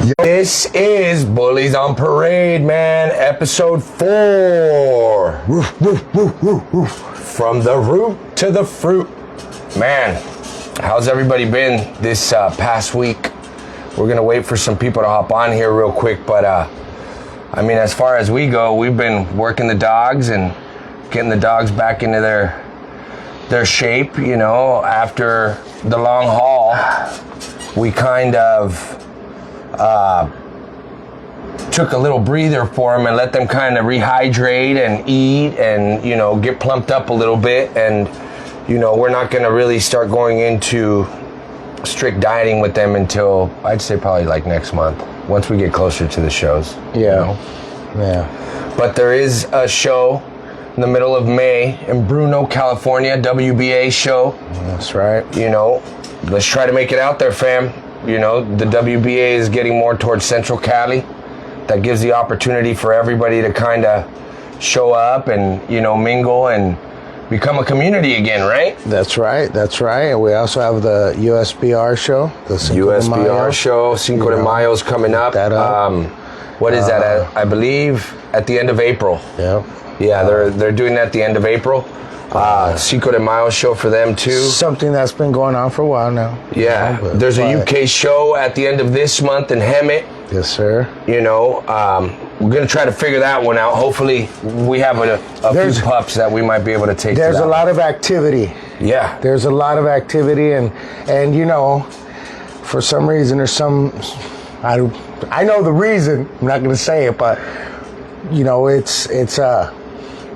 This is Bullies on Parade, man. Episode 4. Woof, woof, woof, woof, woof. From the root to the fruit. Man, how's everybody been this past week? We're going to wait for some people to hop on here real quick. But, I mean, as far as we go, we've been working the dogs and getting the dogs back into their shape, you know. After the long haul, we kind of took a little breather for them and let them kind of rehydrate and eat and, you know, get plumped up a little bit. And, you know, we're not going to really start going into strict dieting with them until, I'd say, probably like next month, once we get closer to the shows. Yeah. You know? Yeah. But there is a show in the middle of May in Bruno, California, WBA show. That's right. You know, let's try to make it out there, fam. You know, the WBA is getting more towards Central Cali. That gives the opportunity for everybody to kind of show up and, you know, mingle and become a community again, right? That's right. That's right. And we also have the USBR show. The USBR show, Cinco de Mayo is coming up. What is that? I believe at the end of April. Yeah. Yeah, they're doing that at the end of April. Cinco de Mayo show for them too. Something that's been going on for a while now. Yeah, there's a UK show at the end of this month in Hemet. Yes, sir. You know, we're going to try to figure that one out. Hopefully, we have a few pups that we might be able to take. There's a lot of activity. Yeah. There's a lot of activity, and you know, for some reason, there's some. I know the reason. I'm not going to say it, but you know, it's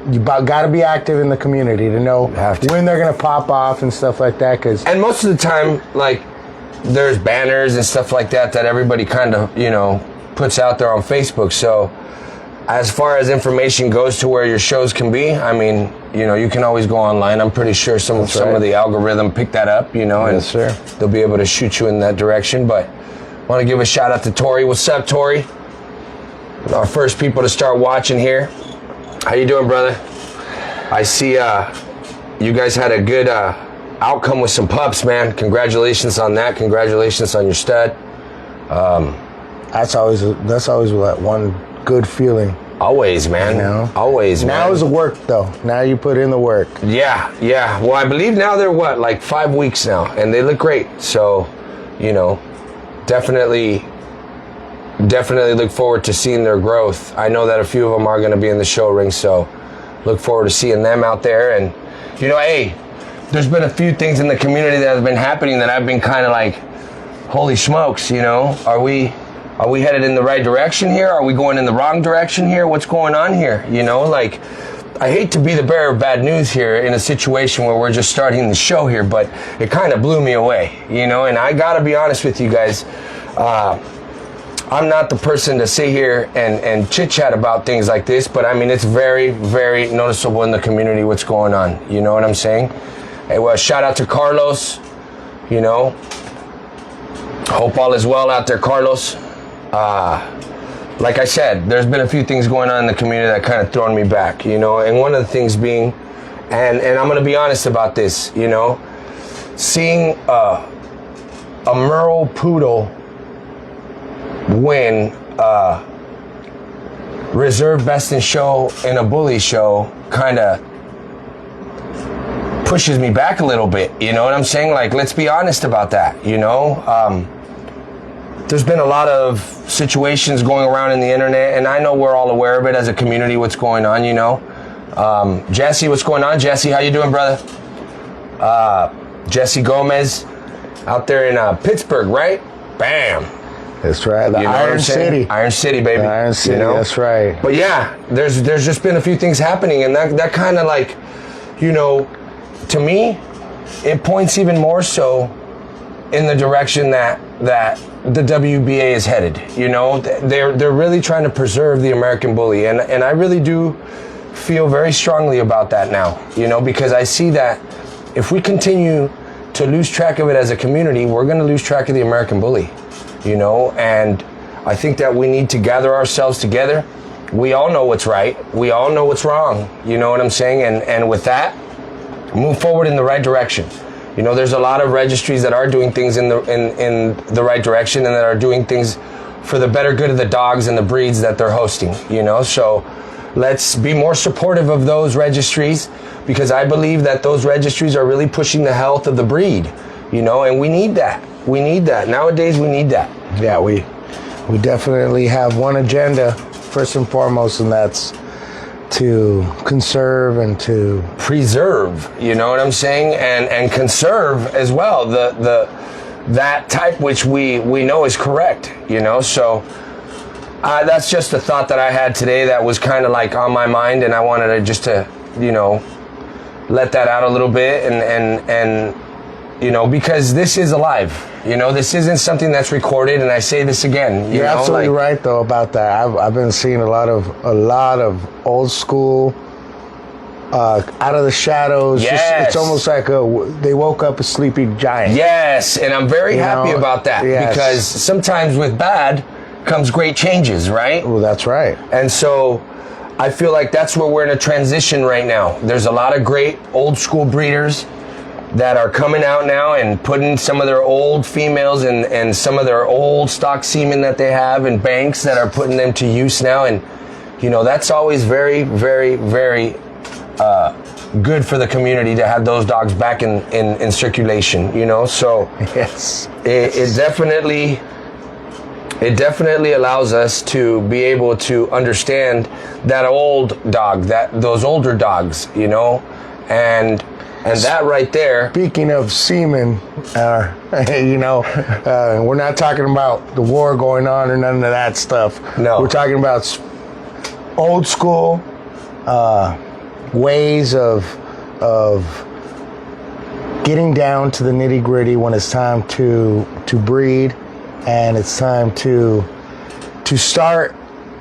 you got to be active in the community to know when they're going to pop off and stuff like that. And most of the time, like, there's banners and stuff like that everybody kind of, you know, puts out there on Facebook. So as far as information goes to where your shows can be, I mean, you know, you can always go online. I'm pretty sure some of the algorithm pick that up, you know, and they'll be able to shoot you in that direction. But I want to give a shout out to Tori. What's up, Tori? Our first people to start watching here. How you doing, brother? I see you guys had a good outcome with some pups, man. Congratulations on that. Congratulations on your stud. That's always that one good feeling. Always, man. You know? Always, man. Now is the work, though. Now you put in the work. Yeah. Well, I believe now they're like 5 weeks now, and they look great. So, you know, definitely look forward to seeing their growth. I know that a few of them are going to be in the show ring, so look forward to seeing them out there. And, you know, hey, there's been a few things in the community that have been happening that I've been kind of like, holy smokes, you know, are we headed in the right direction here? Are we going in the wrong direction here? What's going on here? You know, like, I hate to be the bearer of bad news here in a situation where we're just starting the show here, but it kind of blew me away, you know, and I got to be honest with you guys. I'm not the person to sit here and chit-chat about things like this, but I mean, it's very, very noticeable in the community what's going on. You know what I'm saying? Hey, well, shout out to Carlos. You know, hope all is well out there, Carlos. Like I said, there's been a few things going on in the community that kind of thrown me back, you know, and one of the things being, and I'm going to be honest about this, you know, seeing a Merle Poodle win reserve best in show in a bully show kind of pushes me back a little bit, you know what I'm saying? Like, let's be honest about that, you know? There's been a lot of situations going around in the internet, and I know we're all aware of it as a community, what's going on, you know? Jesse, what's going on? Jesse, how you doing, brother? Jesse Gomez out there in Pittsburgh, right? Bam. That's right. The Iron City. Iron City, baby. The Iron City, you know? That's right. But yeah, there's just been a few things happening, and that kind of like, you know, to me, it points even more so in the direction that the WBA is headed. You know, they're really trying to preserve the American bully, and I really do feel very strongly about that now, you know, because I see that if we continue to lose track of it as a community, we're going to lose track of the American bully. You know, and I think that we need to gather ourselves together. We all know what's right. We all know what's wrong. You know what I'm saying? And with that, move forward in the right direction. You know, there's a lot of registries that are doing things in the right direction and that are doing things for the better good of the dogs and the breeds that they're hosting, you know? So let's be more supportive of those registries, because I believe that those registries are really pushing the health of the breed, you know, and we need that. We need that. Nowadays, we need that. Yeah, we definitely have one agenda, first and foremost, and that's to conserve and to preserve, you know what I'm saying? And conserve as well, that type which we know is correct, you know? So that's just a thought that I had today that was kind of like on my mind, and I wanted to just to, you know, let that out a little bit, and you know, because this is alive, you know, this isn't something that's recorded, and I say this again. You're absolutely right though about that. I've been seeing a lot of old school, out of the shadows. Yes. It's almost like they woke up a sleepy giant. Yes, and I'm very happy about that, yes. Because sometimes with bad comes great changes, right? Well, that's right. And so I feel like that's where we're in a transition right now. There's a lot of great old school breeders that are coming out now and putting some of their old females and some of their old stock semen that they have in banks that are putting them to use now. And, you know, that's always very, very, very good for the community to have those dogs back in circulation, you know? So yes, it definitely allows us to be able to understand that old dog, those older dogs, you know, and that right there. Speaking of semen, you know, we're not talking about the war going on or none of that stuff. No. We're talking about old school ways of getting down to the nitty gritty when it's time to breed, and it's time to start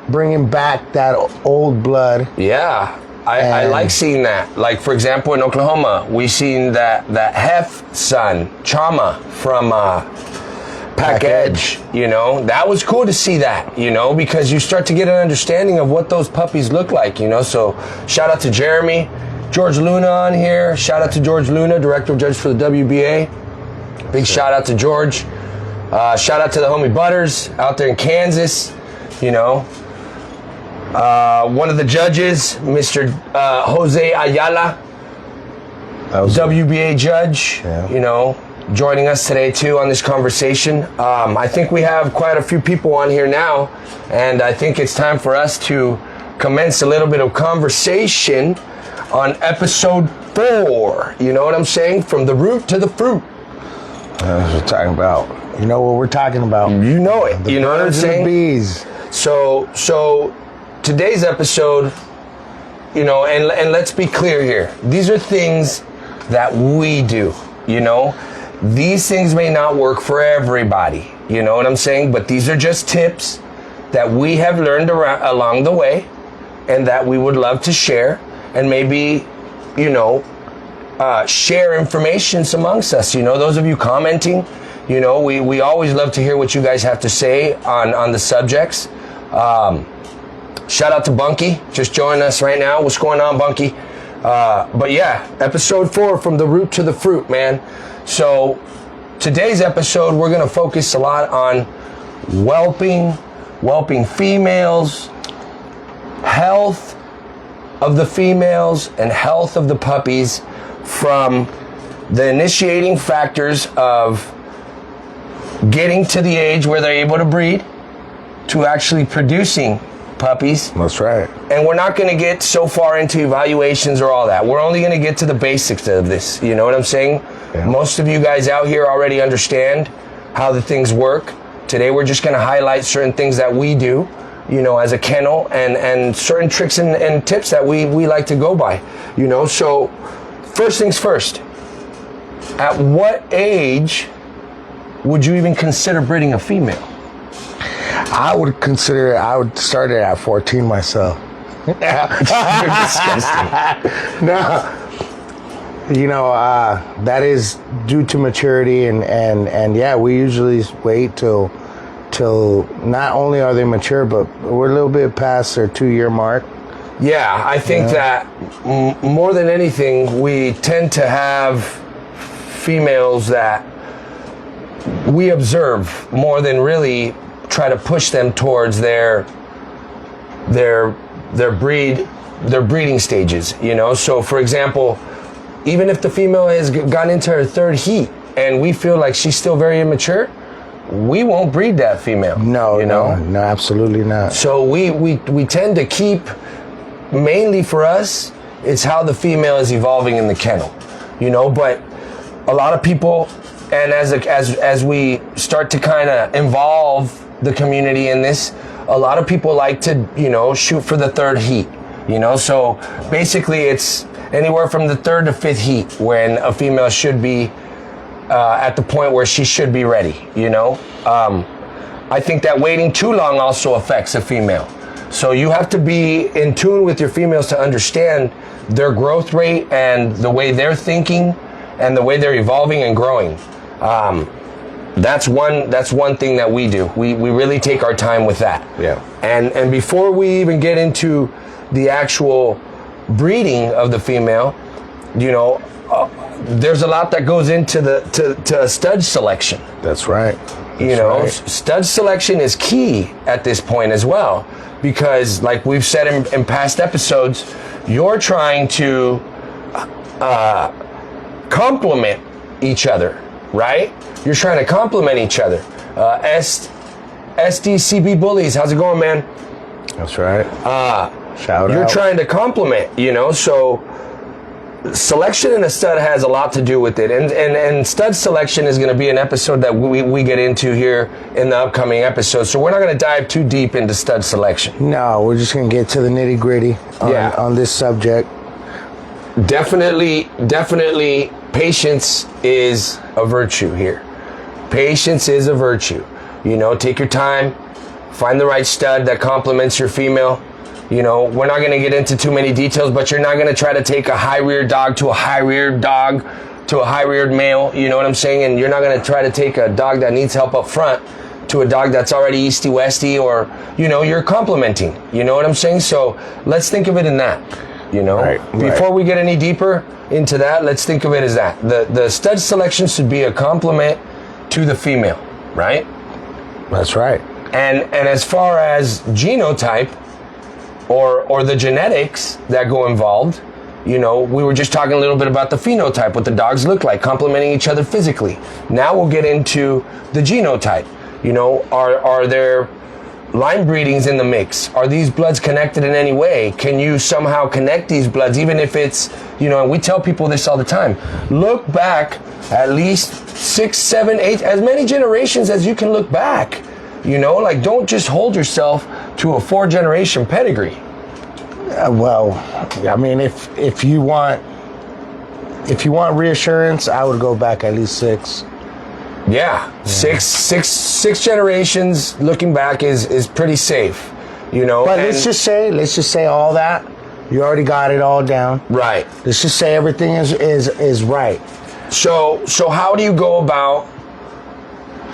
bringing back that old blood. Yeah. I like seeing that. Like, for example, in Oklahoma, we seen that Hef son, Chama, from Pack Edge, you know. That was cool to see that, you know, because you start to get an understanding of what those puppies look like, you know. So shout out to Jeremy, George Luna on here. Shout out to George Luna, Director of Judge for the WBA. Big shout out to George. Shout out to the homie Butters out there in Kansas, you know. One of the judges, Mr. Jose Ayala, WBA judge, yeah. You know, joining us today too on this conversation. I think we have quite a few people on here now, and I think it's time for us to commence a little bit of conversation on episode 4. You know what I'm saying? From the root to the fruit. That's what we're talking about. You know what we're talking about. You know it. You know what I'm saying? The bees. So today's episode, you know, and let's be clear here. These are things that we do, you know. These things may not work for everybody, you know what I'm saying? But these are just tips that we have learned along the way, and that we would love to share, and maybe, you know, share information amongst us. You know, those of you commenting, you know, we always love to hear what you guys have to say on the subjects. Shout out to Bunky, just joining us right now. What's going on, Bunky? But yeah, episode 4, from the root to the fruit, man. So today's episode, we're going to focus a lot on whelping females, health of the females, and health of the puppies, from the initiating factors of getting to the age where they're able to breed to actually producing puppies. That's right. And we're not going to get so far into evaluations or all that. We're only going to get to the basics of this. You know what I'm saying? Yeah. Most of you guys out here already understand how the things work. Today we're just going to highlight certain things that we do, you know, as a kennel, and certain tricks and tips that we like to go by, you know. So first things first, at what age would you even consider breeding a female? I would start it at 14 myself. You're disgusting. No, you know, that is due to maturity, and yeah, we usually wait till not only are they mature, but we're a little bit past their 2-year mark. Yeah, I think that more than anything, we tend to have females that we observe more than really try to push them towards their breeding stages, you know? So for example, even if the female has gone into her third heat and we feel like she's still very immature, we won't breed that female. No, you know? no, absolutely not. So we tend to keep, mainly for us, it's how the female is evolving in the kennel, you know? But a lot of people, and as we start to kind of involve the community in this, a lot of people like to, you know, shoot for the third heat, you know? So basically it's anywhere from the third to fifth heat when a female should be at the point where she should be ready, you know? I think that waiting too long also affects a female. So you have to be in tune with your females to understand their growth rate and the way they're thinking and the way they're evolving and growing. That's one thing that we do. We really take our time with that. Yeah. And before we even get into the actual breeding of the female, you know, there's a lot that goes into to stud selection. That's right. You know, stud selection is key at this point as well, because like we've said in past episodes, you're trying to complement each other, right? You're trying to complement each other. SDCB Bullies, how's it going, man? That's right. Shout out. You're trying to complement, you know, so selection in a stud has a lot to do with it. And stud selection is going to be an episode that we get into here in the upcoming episode. So we're not going to dive too deep into stud selection. No, we're just going to get to the nitty gritty on this subject. Definitely, patience is a virtue here. Patience is a virtue. You know, take your time, find the right stud that complements your female. You know, we're not going to get into too many details, but you're not going to try to take a high-reared dog to a high-reared dog to a high-reared male, you know what I'm saying? And you're not going to try to take a dog that needs help up front to a dog that's already easty-westy, or, you know, you're complementing, you know what I'm saying? So let's think of it in that, you know? Before we get any deeper into that, let's think of it as that. The stud selection should be a complement to the female, right? That's right. And as far as genotype, or the genetics that go involved, you know, we were just talking a little bit about the phenotype, what the dogs look like, complementing each other physically. Now we'll get into the genotype. You know, are there line breedings in the mix? Are these bloods connected in any way? Can you somehow connect these bloods, even if it's, you know, and we tell people this all the time, look back at least 6, 7, 8, as many generations as you can look back. You know, like, don't just hold yourself to a 4-generation pedigree. Well, I mean, if you want reassurance, I would go back at least 6. Yeah, six generations looking back is pretty safe. You know, but let's just say all that. You already got it all down. Right. Let's just say everything is right. So how do you go about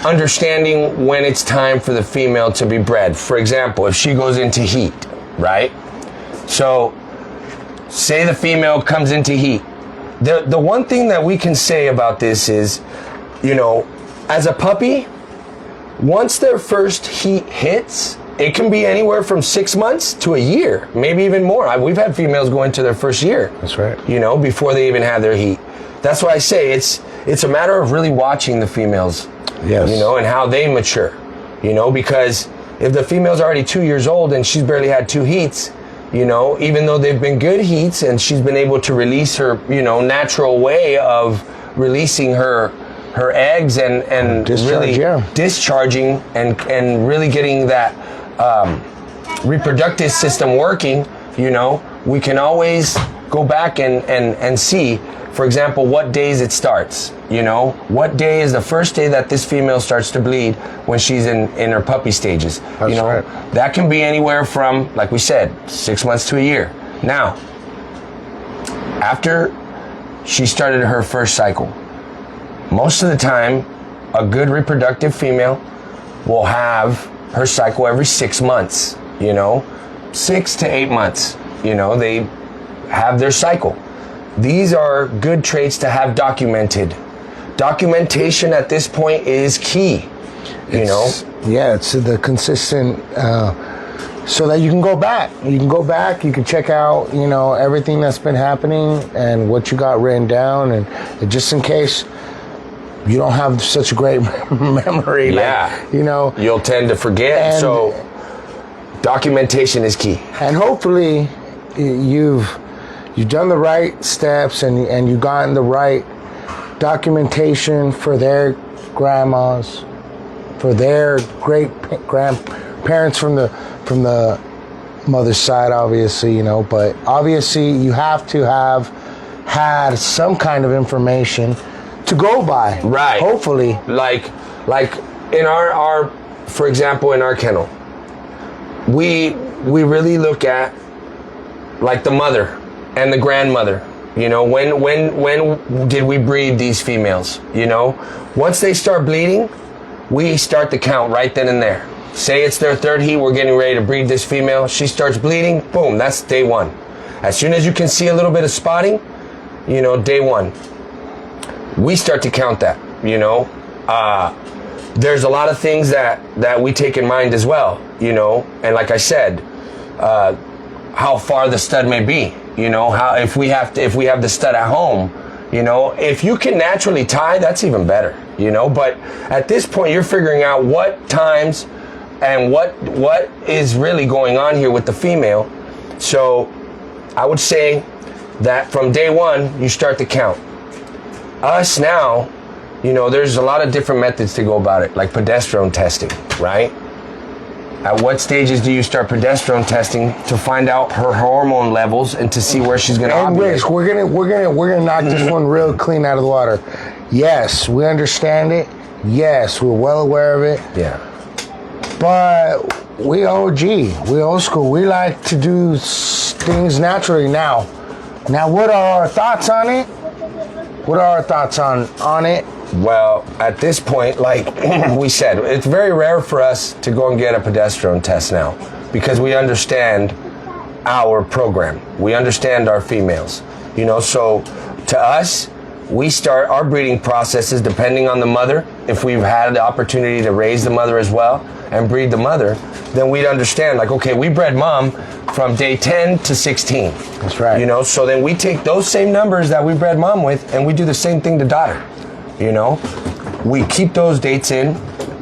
understanding when it's time for the female to be bred? For example, if she goes into heat, right? So say the female comes into heat. The one thing that we can say about this is, you know, as a puppy, once their first heat hits, it can be anywhere from 6 months to a year, maybe even more. We've had females go into their first year. That's right. You know, before they even have their heat. That's why I say it's a matter of really watching the females. Yes. You know, and how they mature, you know, because if the female's already 2 years old and she's barely had 2 heats, you know, even though they've been good heats and she's been able to release her, you know, natural way of releasing her eggs and really discharging and really getting that reproductive system working, you know, we can always go back and see, for example, what days it starts. You know, what day is the first day that this female starts to bleed when she's in her puppy stages? That's you know, right. That can be anywhere from, like we said, 6 months to a year. Now, after she started her first cycle, most of the time, a good reproductive female will have her cycle every 6 months, you know, 6 to 8 months, you know, they have their cycle. These are good traits to have documented. Documentation at this point is key. Yeah, it's the consistent, so that you can go back. You can go back, you can check out, everything that's been happening and what you got written down, and just in case you don't have such a great memory. Yeah. You'll tend to forget. So documentation is key. And hopefully you've done the right steps and you've gotten the right documentation for their grandmas, for their great grandparents from the mother's side, obviously, but obviously you have to have had some kind of information to go by. Right. Hopefully. Like in our for example, in our kennel, we really look at like the mother and the grandmother. When did we breed these females? Once they start bleeding, we start the count right then and there. Say it's their third heat, we're getting ready to breed this female. She starts bleeding, boom, that's day one. As soon as you can see a little bit of spotting, day one. We start to count that, there's a lot of things that we take in mind as well, and like I said, how far the stud may be, how if we have the stud at home, if you can naturally tie, that's even better, but at this point you're figuring out what times and what is really going on here with the female. So I would say that from day one you start to count. Us now, there's a lot of different methods to go about it, like progesterone testing, right? At what stages do you start progesterone testing to find out her hormone levels and to see where she's going to ovulate? And Rich, we're gonna knock this one real clean out of the water. Yes, we understand it. Yes, we're well aware of it. Yeah. But we OG, we old school. We like to do things naturally now. Now, what are our thoughts on it? What are our thoughts on it? Well, at this point, like we said, it's very rare for us to go and get a progesterone test now because we understand our program. We understand our females. So to us, we start our breeding processes depending on the mother. If we've had the opportunity to raise the mother as well and breed the mother, then we'd understand, like, okay, we bred mom from day 10 to 16. That's right. So then we take those same numbers that we bred mom with and we do the same thing to daughter. We keep those dates in.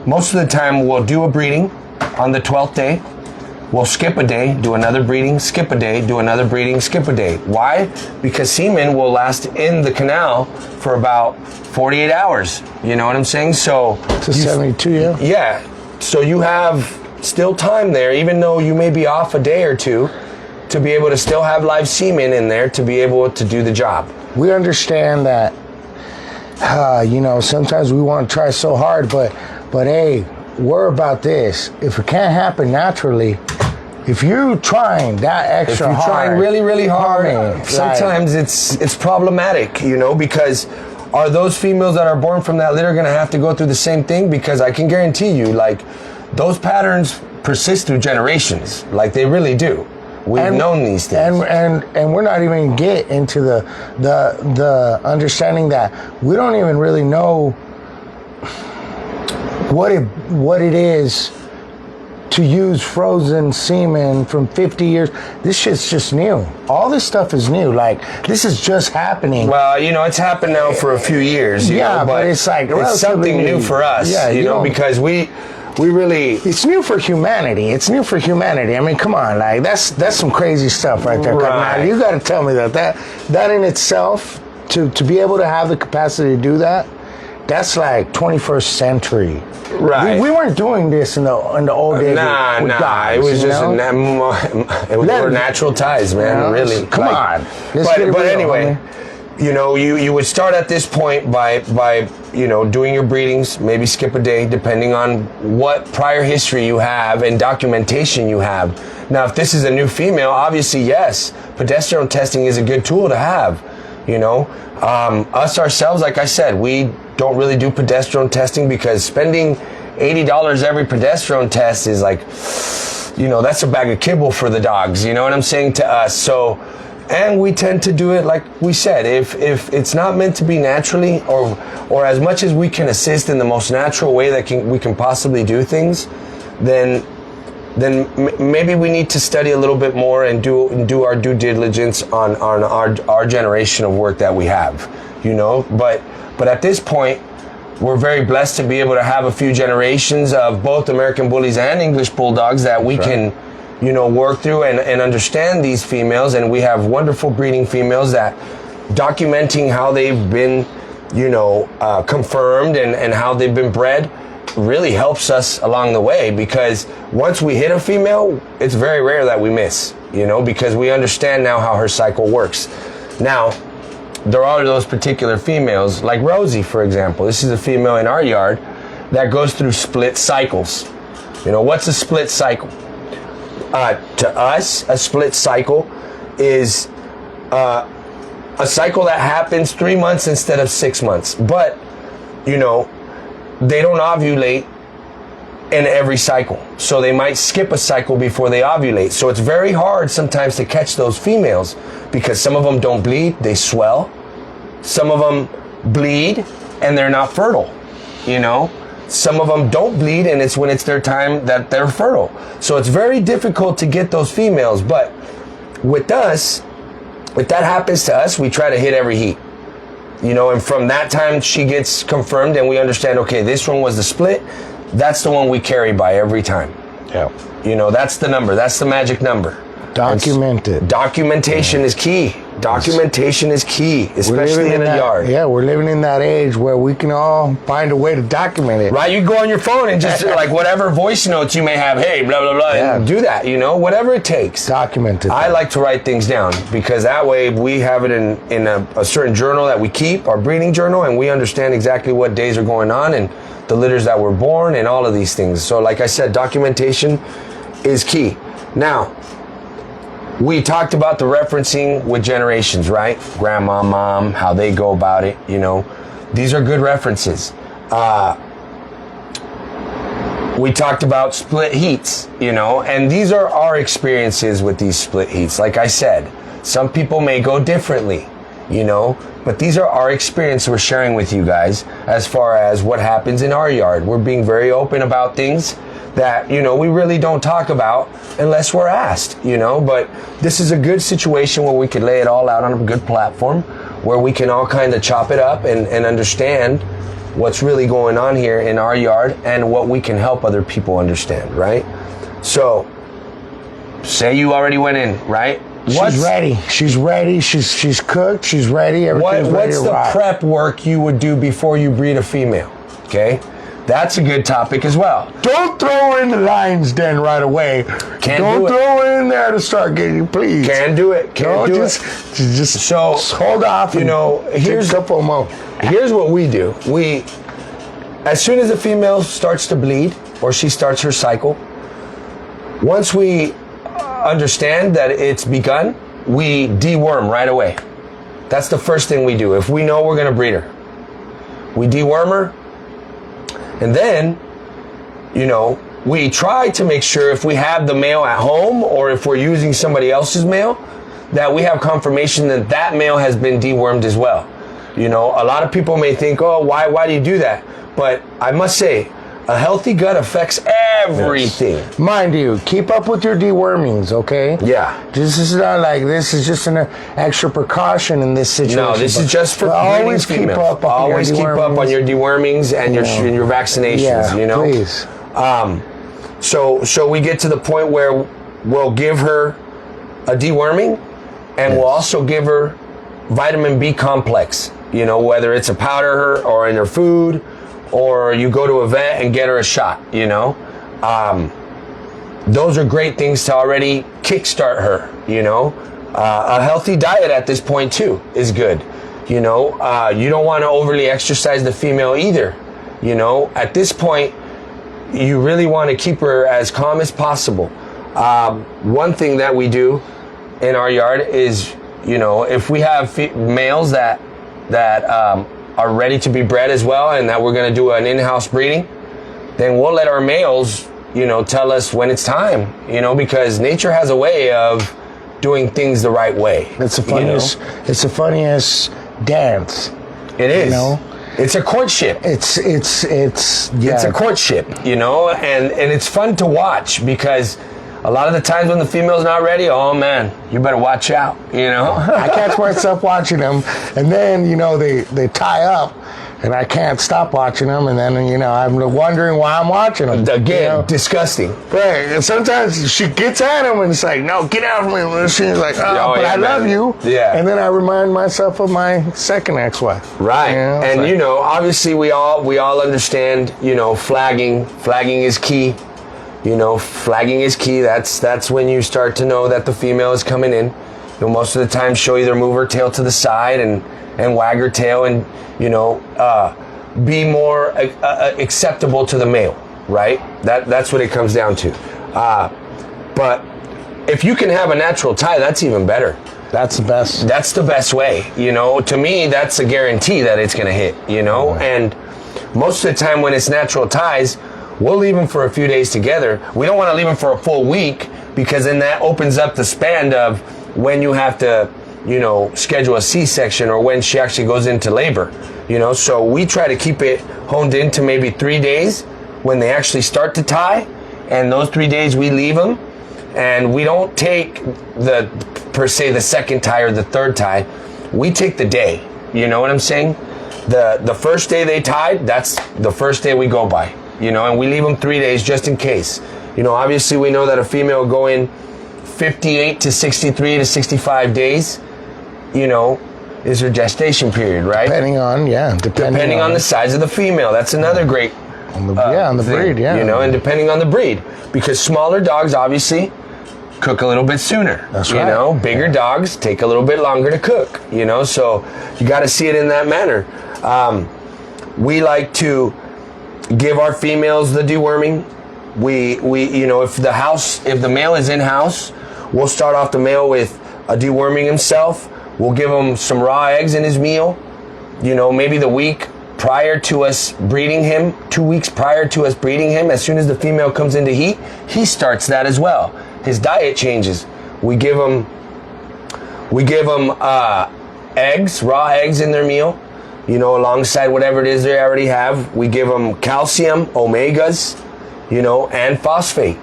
Most of the time we'll do a breeding on the 12th day. We'll skip a day, do another breeding, skip a day, do another breeding, skip a day. Why? Because semen will last in the canal for about 48 hours. You know what I'm saying? So to 72, yeah. Yeah. So you have still time there, even though you may be off a day or two, to be able to still have live semen in there to be able to do the job. We understand that, sometimes we want to try so hard, but hey, we're about this. If it can't happen naturally, if you're trying that extra hard, if you're trying really, really hard, sometimes it's problematic, because are those females that are born from that litter going to have to go through the same thing? Because I can guarantee you, like, those patterns persist through generations. Like, they really do. We've known these things. And we're not even get into the understanding that we don't even really know what it is to use frozen semen from 50 years. This shit's just new. All this stuff is new. Like, this is just happening. Well, it's happened now for a few years. But it's like it's something new for us. Yeah, because we really. It's new for humanity. It's new for humanity. I mean, come on, like that's some crazy stuff right there. Right. Now, you got to tell me that in itself, to be able to have the capacity to do that, that's like 21st century. Right. We weren't doing this in the old days. Nah. Guys, it was just it was natural ties, man. Really. Come on. But anyway, you would start at this point by doing your breedings, maybe skip a day, depending on what prior history you have and documentation you have. Now, if this is a new female, obviously, yes, progesterone testing is a good tool to have. Us ourselves, like I said, we don't really do progesterone testing because spending $80 every progesterone test is like, that's a bag of kibble for the dogs. You know what I'm saying, to us? So And we tend to do it like we said. If it's not meant to be naturally, or as much as we can assist in the most natural way that we can possibly do things, then maybe we need to study a little bit more and do our due diligence on our generation of work that we have, you know. But at this point, we're very blessed to be able to have a few generations of both American Bullies and English Bulldogs that we can, you know, work through and understand these females. And we have wonderful breeding females that documenting how they've been, you know, confirmed and how they've been bred really helps us along the way, because once we hit a female, it's very rare that we miss, you know, because we understand now how her cycle works. Now, there are those particular females, like Rosie, for example. This is a female in our yard that goes through split cycles. You know, what's a split cycle? To us, a split cycle is a cycle that happens 3 months instead of 6 months. But, you know, they don't ovulate in every cycle. So they might skip a cycle before they ovulate. So it's very hard sometimes to catch those females, because some of them don't bleed, they swell. Some of them bleed and they're not fertile, you know. Some of them don't bleed, and it's when it's their time that they're fertile. So it's very difficult to get those females. But with us, if that happens to us, we try to hit every heat. You know, and from that time she gets confirmed and we understand, okay, this one was the split, that's the one we carry by every time. Yeah. You know, that's the number, that's the magic number. Documented. Documentation is key. Documentation is key, especially in a yard. Yeah, we're living in that age where we can all find a way to document it. Right, you go on your phone and just like whatever voice notes you may have, hey, blah, blah, blah, and do that, you know, whatever it takes. Documented. I like to write things down, because that way we have it in a certain journal that we keep, our breeding journal, and we understand exactly what days are going on and the litters that were born and all of these things. So like I said, documentation is key. Now, we talked about the referencing with generations, right? Grandma, mom, how they go about it, you know. These are good references. We talked about split heats, you know, and these are our experiences with these split heats. Like I said, some people may go differently, you know, but these are our experience we're sharing with you guys as far as what happens in our yard. We're being very open about things that, you know, we really don't talk about unless we're asked, you know. But this is a good situation where we can lay it all out on a good platform where we can all kind of chop it up and understand what's really going on here in our yard and what we can help other people understand, right? So, say you already went in, right? She's ready. She's ready. She's cooked. She's ready. Everything's ready to rock. What's the prep work you would do before you breed a female? Okay? That's a good topic as well. Don't throw her in the lion's den right away. Don't throw her in there to start getting, please. Can't do it. Just hold off. You know, here's a couple more. Here's what we do. As soon as a female starts to bleed or she starts her cycle, once we understand that it's begun, we deworm right away. That's the first thing we do. If we know we're going to breed her, we deworm her. And then, you know, we try to make sure if we have the male at home or if we're using somebody else's male, that we have confirmation that that male has been dewormed as well. You know, a lot of people may think, oh, why do you do that? But I must say, a healthy gut affects everything. Yes. Mind you, keep up with your dewormings, okay? Yeah. This is not like this is just an extra precaution in this situation. No, this is just for always keep up. Always keep up on your dewormings and your vaccinations. Yeah, you know, please. So we get to the point where we'll give her a deworming, and we'll also give her vitamin B complex. You know, whether it's a powder or in her food, or you go to a vet and get her a shot, you know. Those are great things to already kickstart her, you know. A healthy diet at this point too is good. You know, you don't want to overly exercise the female either. You know, at this point, you really want to keep her as calm as possible. One thing that we do in our yard is, you know, if we have males that are ready to be bred as well, and that we're going to do an in-house breeding, then we'll let our males, you know, tell us when it's time, you know, because nature has a way of doing things the right way. It's the funniest. It's the funniest dance. It is. You know? It's a courtship. It's yeah. It's a courtship, and it's fun to watch because a lot of the times when the female's not ready, oh man, you better watch out, I catch myself watching them, and then they tie up, and I can't stop watching them, and then I'm wondering why I'm watching them. Again, disgusting. Right, and sometimes she gets at him, and it's like, no, get out of me. And she's like, but I love you. Yeah. And then I remind myself of my second ex-wife. Right, and obviously we all understand, flagging. Flagging is key. Flagging is key. That's when you start to know that the female is coming in. Most of the time she'll either move her tail to the side and wag her tail and, be more acceptable to the male, right? That's what it comes down to. But if you can have a natural tie, that's even better. That's the best. That's the best way. To me, that's a guarantee that it's going to hit, And most of the time when it's natural ties, we'll leave them for a few days together. We don't want to leave them for a full week because then that opens up the span of when you have to, schedule a C-section or when she actually goes into labor, So we try to keep it honed into maybe 3 days when they actually start to tie. And those 3 days we leave them and we don't take the second tie or the third tie. We take the day. You know what I'm saying? The first day they tied, that's the first day we go by. And we leave them 3 days just in case. Obviously we know that a female will go in 58 to 63 to 65 days, is her gestation period, right? Depending on the size of the female. That's another great on the thing, breed, yeah. And depending on the breed. Because smaller dogs obviously cook a little bit sooner. That's right. Bigger dogs take a little bit longer to cook, so you got to see it in that manner. We like to give our females the deworming. We if the male is in house, we'll start off the male with a deworming himself. We'll give him some raw eggs in his meal. Maybe the week prior to us breeding him, 2 weeks prior to us breeding him, as soon as the female comes into heat, he starts that as well. His diet changes. We give him eggs, raw eggs in their meal. Alongside whatever it is they already have. We give them calcium, omegas, and phosphate.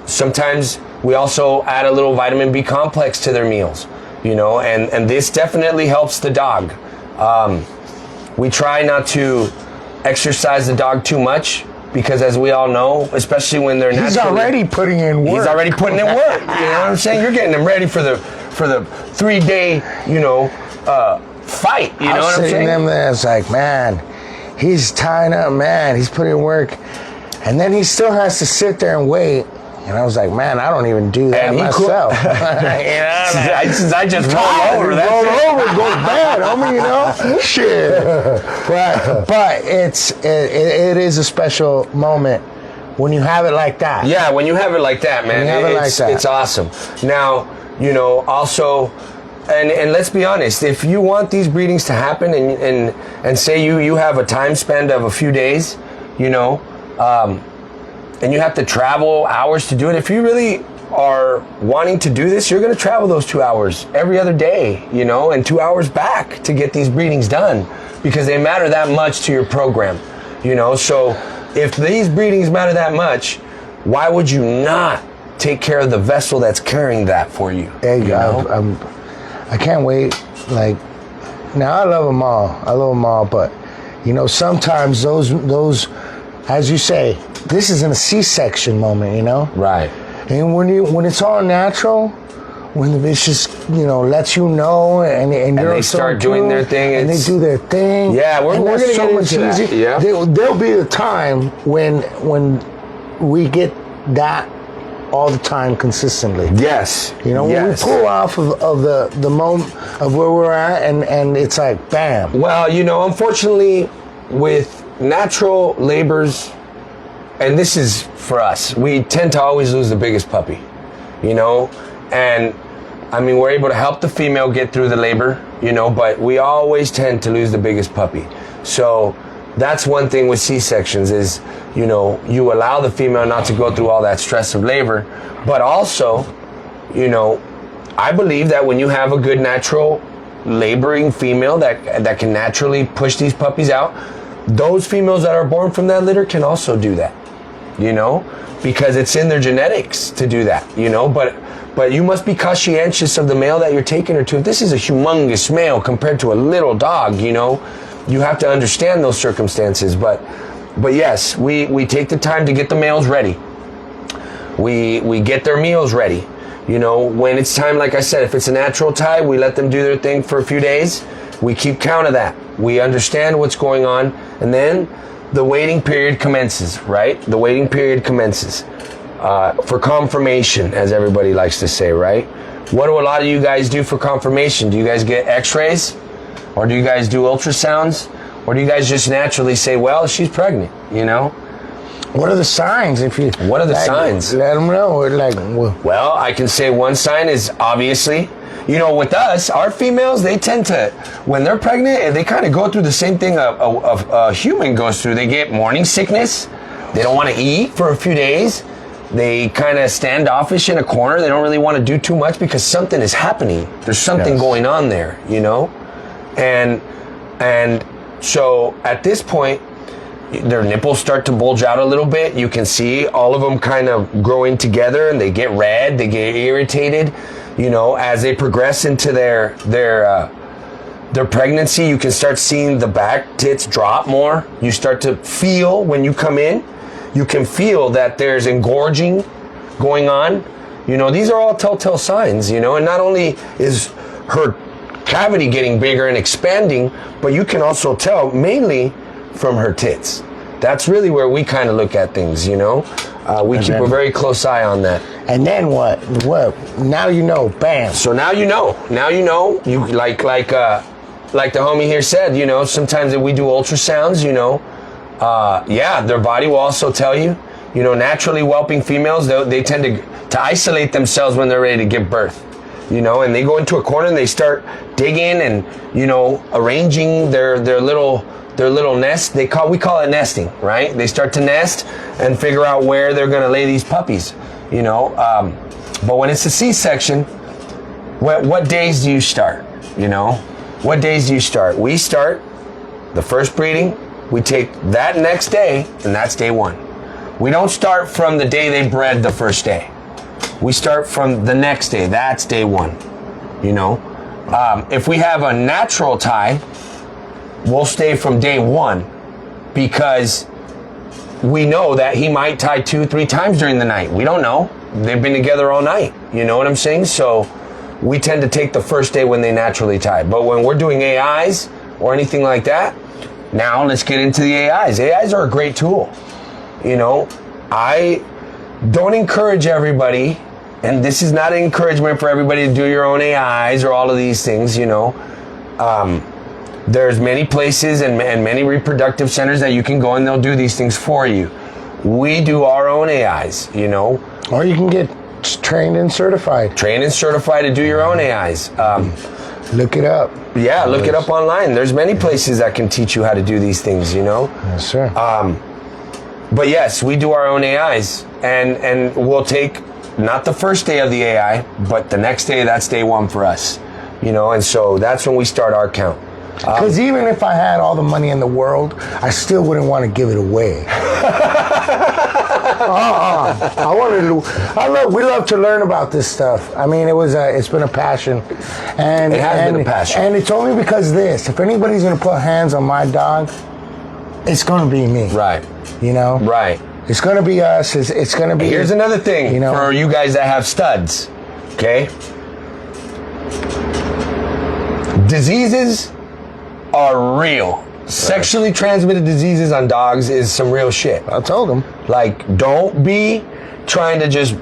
Sometimes we also add a little vitamin B complex to their meals, and this definitely helps the dog. We try not to exercise the dog too much because as we all know, especially when they're He's already putting in work. He's already putting in work. You know what I'm saying? You're getting them ready for the 3 day, fight. You know what I'm saying? Them there, it's like, man, he's tying up, man, he's putting in work, and then he still has to sit there and wait. And I was like, man, I don't even do that myself. I just roll over. Roll over, it goes bad, homie. Shit. But it is a special moment when you have it like that. Yeah, when you have it like that, man, it's awesome. Now, also. And let's be honest, if you want these breedings to happen and say you have a time span of a few days, and you have to travel hours to do it, if you really are wanting to do this, you're going to travel those 2 hours every other day, and 2 hours back to get these breedings done because they matter that much to your program, So if these breedings matter that much, why would you not take care of the vessel that's carrying that for you? Hey, I can't wait. Now I love them all. But sometimes those, as you say, this is in a C-section moment. Right. And when it's all natural, when the bitch just lets you know, and they start doing their thing, and they do their thing. Yeah, we're gonna get into that. Yeah. There'll be a time when we get that all the time consistently. Yes. When we pull off of the moment of where we're at and it's like bam. Well, unfortunately with natural labors, and this is for us, we tend to always lose the biggest puppy, and we're able to help the female get through the labor, but we always tend to lose the biggest puppy. So that's one thing with C-sections is, you allow the female not to go through all that stress of labor, but also you know, I believe that when you have a good natural laboring female that can naturally push these puppies out, those females that are born from that litter can also do that, you know, because it's in their genetics to do that, you know. But you must be conscientious of the male that you're taking her to. If this is a humongous male compared to a little dog, you know, you have to understand those circumstances. But yes, we take the time to get the males ready. We get their meals ready. You know, when it's time, like I said, if it's a natural tie, we let them do their thing for a few days. We keep count of that. We understand what's going on. And then the waiting period commences, right? The waiting period commences for confirmation, as everybody likes to say, right? What do a lot of you guys do for confirmation? Do you guys get x-rays? Or do you guys do ultrasounds? Or do you guys just naturally say, well, she's pregnant, you know? What are the signs? What are the signs? Let them know. Well, I can say one sign is obviously, you know, with us, our females, they tend to, when they're pregnant, they kind of go through the same thing a human goes through. They get morning sickness. They don't want to eat for a few days. They kind of standoffish in a corner. They don't really want to do too much because something is happening. There's something going on there, you know? And so at this point, their nipples start to bulge out a little bit. You can see all of them kind of growing together, and they get red, they get irritated. You know, as they progress into their pregnancy, you can start seeing the back tits drop more. You start to feel when you come in, you can feel that there's engorging going on. You know, these are all telltale signs, you know, and not only is her cavity getting bigger and expanding, but you can also tell mainly from her tits. That's really where we kind of look at things, you know. We keep a very close eye on that. And then what? Now you know. Bam. So now you know. Now you know. You like the homie here said. You know, sometimes we do ultrasounds. You know, yeah, their body will also tell you. You know, naturally whelping females, they tend to isolate themselves when they're ready to give birth. You know, and they go into a corner and they start digging and, you know, arranging their little nest. We call it nesting, right? They start to nest and figure out where they're going to lay these puppies, you know. But when it's a C-section, what days do you start? You know, what days do you start? We start the first breeding. We take that next day, and that's day one. We don't start from the day they bred the first day. We start from the next day. That's day one, you know. If we have a natural tie, we'll stay from day one because we know that he might tie 2-3 times during the night. We don't know. They've been together all night. You know what I'm saying? So we tend to take the first day when they naturally tie. But when we're doing AIs or anything like that, now let's get into the AIs. AIs are a great tool. You know, I don't encourage everybody, and this is not an encouragement for everybody to do your own AIs or all of these things, you know. There's many places and many reproductive centers that you can go and they'll do these things for you. We do our own AIs, you know. Or you can get trained and certified. Trained and certified to do your own AIs. Look it up. Yeah, look it up online. There's many places that can teach you how to do these things, you know. Yes, sir. But yes, we do our own AIs, and we'll take not the first day of the AI, but the next day. That's day one for us, you know. And so that's when we start our count. Because even if I had all the money in the world, I still wouldn't want to give it away. We love to learn about this stuff. I mean, it's been a passion, and it has been a passion. And it's only because this. If anybody's gonna put hands on my dog, it's gonna be me. Right. You know. Right. It's gonna be us. It's gonna be. Here's another thing, you know, for you guys that have studs. Okay. Diseases are real. Sexually transmitted diseases on dogs is some real shit. I told them. Like, don't be trying to just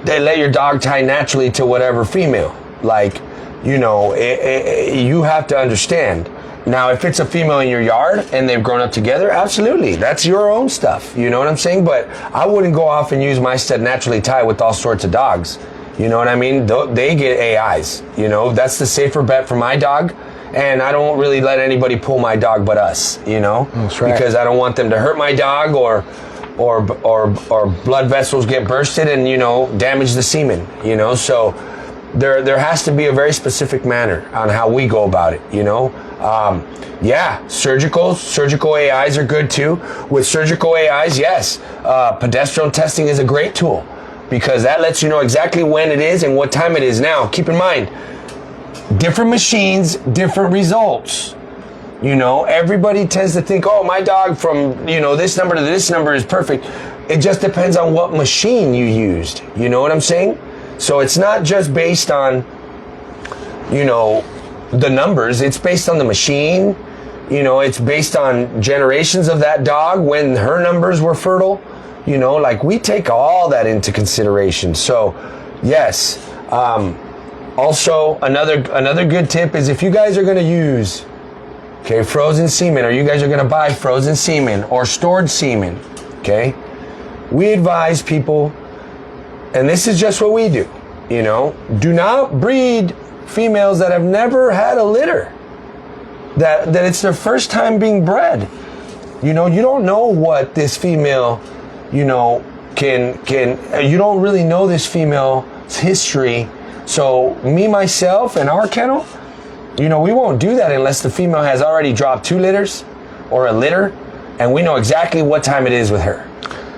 let your dog tie naturally to whatever female. Like, you know, you have to understand. Now, if it's a female in your yard and they've grown up together, absolutely. That's your own stuff. You know what I'm saying? But I wouldn't go off and use my stud naturally tie with all sorts of dogs. You know what I mean? They get AIs. You know, that's the safer bet for my dog. And I don't really let anybody pull my dog but us, you know? That's right. Because I don't want them to hurt my dog or or blood vessels get bursted and, you know, damage the semen, you know. So there has to be a very specific manner on how we go about it, you know. Yeah, surgical AIs are good too. With surgical AIs, yes, progesterone testing is a great tool because that lets you know exactly when it is and what time it is. Now, keep in mind, different machines, different results. You know, everybody tends to think, oh, my dog from, you know, this number to this number is perfect. It just depends on what machine you used. You know what I'm saying? So it's not just based on, you know, the numbers. It's based on the machine. You know, it's based on generations of that dog when her numbers were fertile. You know, like we take all that into consideration. So, yes. Also, another good tip is if you guys are going to use, okay, frozen semen, or you guys are going to buy frozen semen or stored semen, okay, we advise people, and this is just what we do, you know, do not breed females that have never had a litter, that it's their first time being bred. You know, you don't know what this female, you know, you don't really know this female's history. So me, myself, and our kennel, you know, we won't do that unless the female has already dropped 2 litters or a litter, and we know exactly what time it is with her,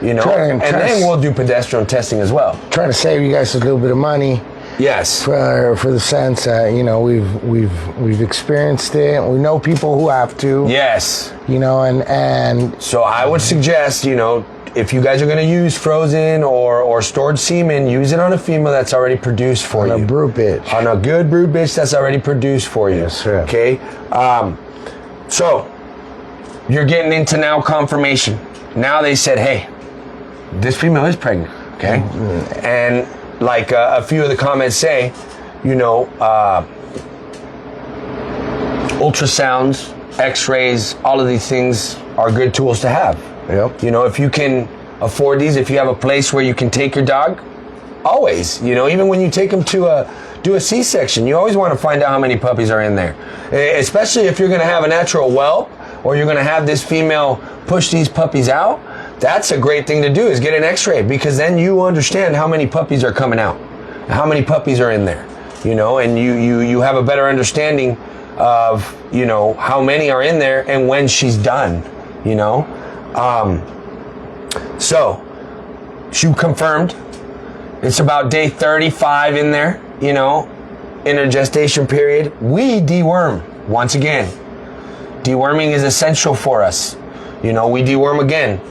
you know, and then we'll do progesterone testing as well. Trying to save you guys a little bit of money. Yes. For the sense that, you know, we've experienced it. We know people who have to. Yes. You know, and so I would suggest, you know, if you guys are going to use frozen or stored semen, use it on a female that's already produced for you. On a brood bitch. On a good brood bitch that's already produced for you. Yes, sir. Okay? So, you're getting into now confirmation. Now they said, hey, this female is pregnant. Okay? Mm-hmm. And like a few of the comments say, you know, ultrasounds, x-rays, all of these things are good tools to have. Yep. You know, if you can afford these, if you have a place where you can take your dog, always, you know, even when you take them to do a C-section, you always want to find out how many puppies are in there. Especially if you're going to have a natural whelp or you're going to have this female push these puppies out. That's a great thing to do, is get an x-ray, because then you understand how many puppies are coming out, how many puppies are in there, you know, and you have a better understanding of, you know, how many are in there and when she's done, you know. So she confirmed it's about day 35 in there, you know, in her gestation period. We deworm. Once again, deworming is essential for us. You know, we deworm again,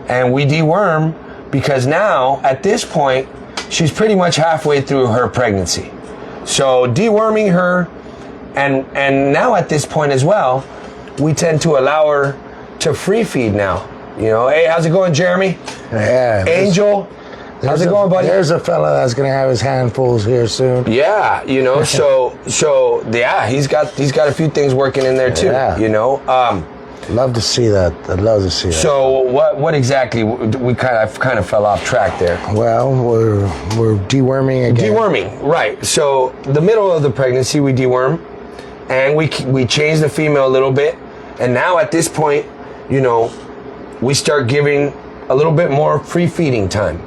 and we deworm because now at this point she's pretty much halfway through her pregnancy. So deworming her, and now at this point as well, we tend to allow her to free feed now. You know, hey, how's it going, Jeremy? Yeah. Angel, how's it going, buddy? There's a fella that's gonna have his handfuls here soon. Yeah, you know, so yeah, he's got a few things working in there too. Yeah. You know, love to see that. I'd love to see that. So what exactly? We kind of fell off track there. Well, we're deworming again. Deworming, right? So the middle of the pregnancy, we deworm, and we change the female a little bit, and now at this point, you know, we start giving a little bit more free feeding time.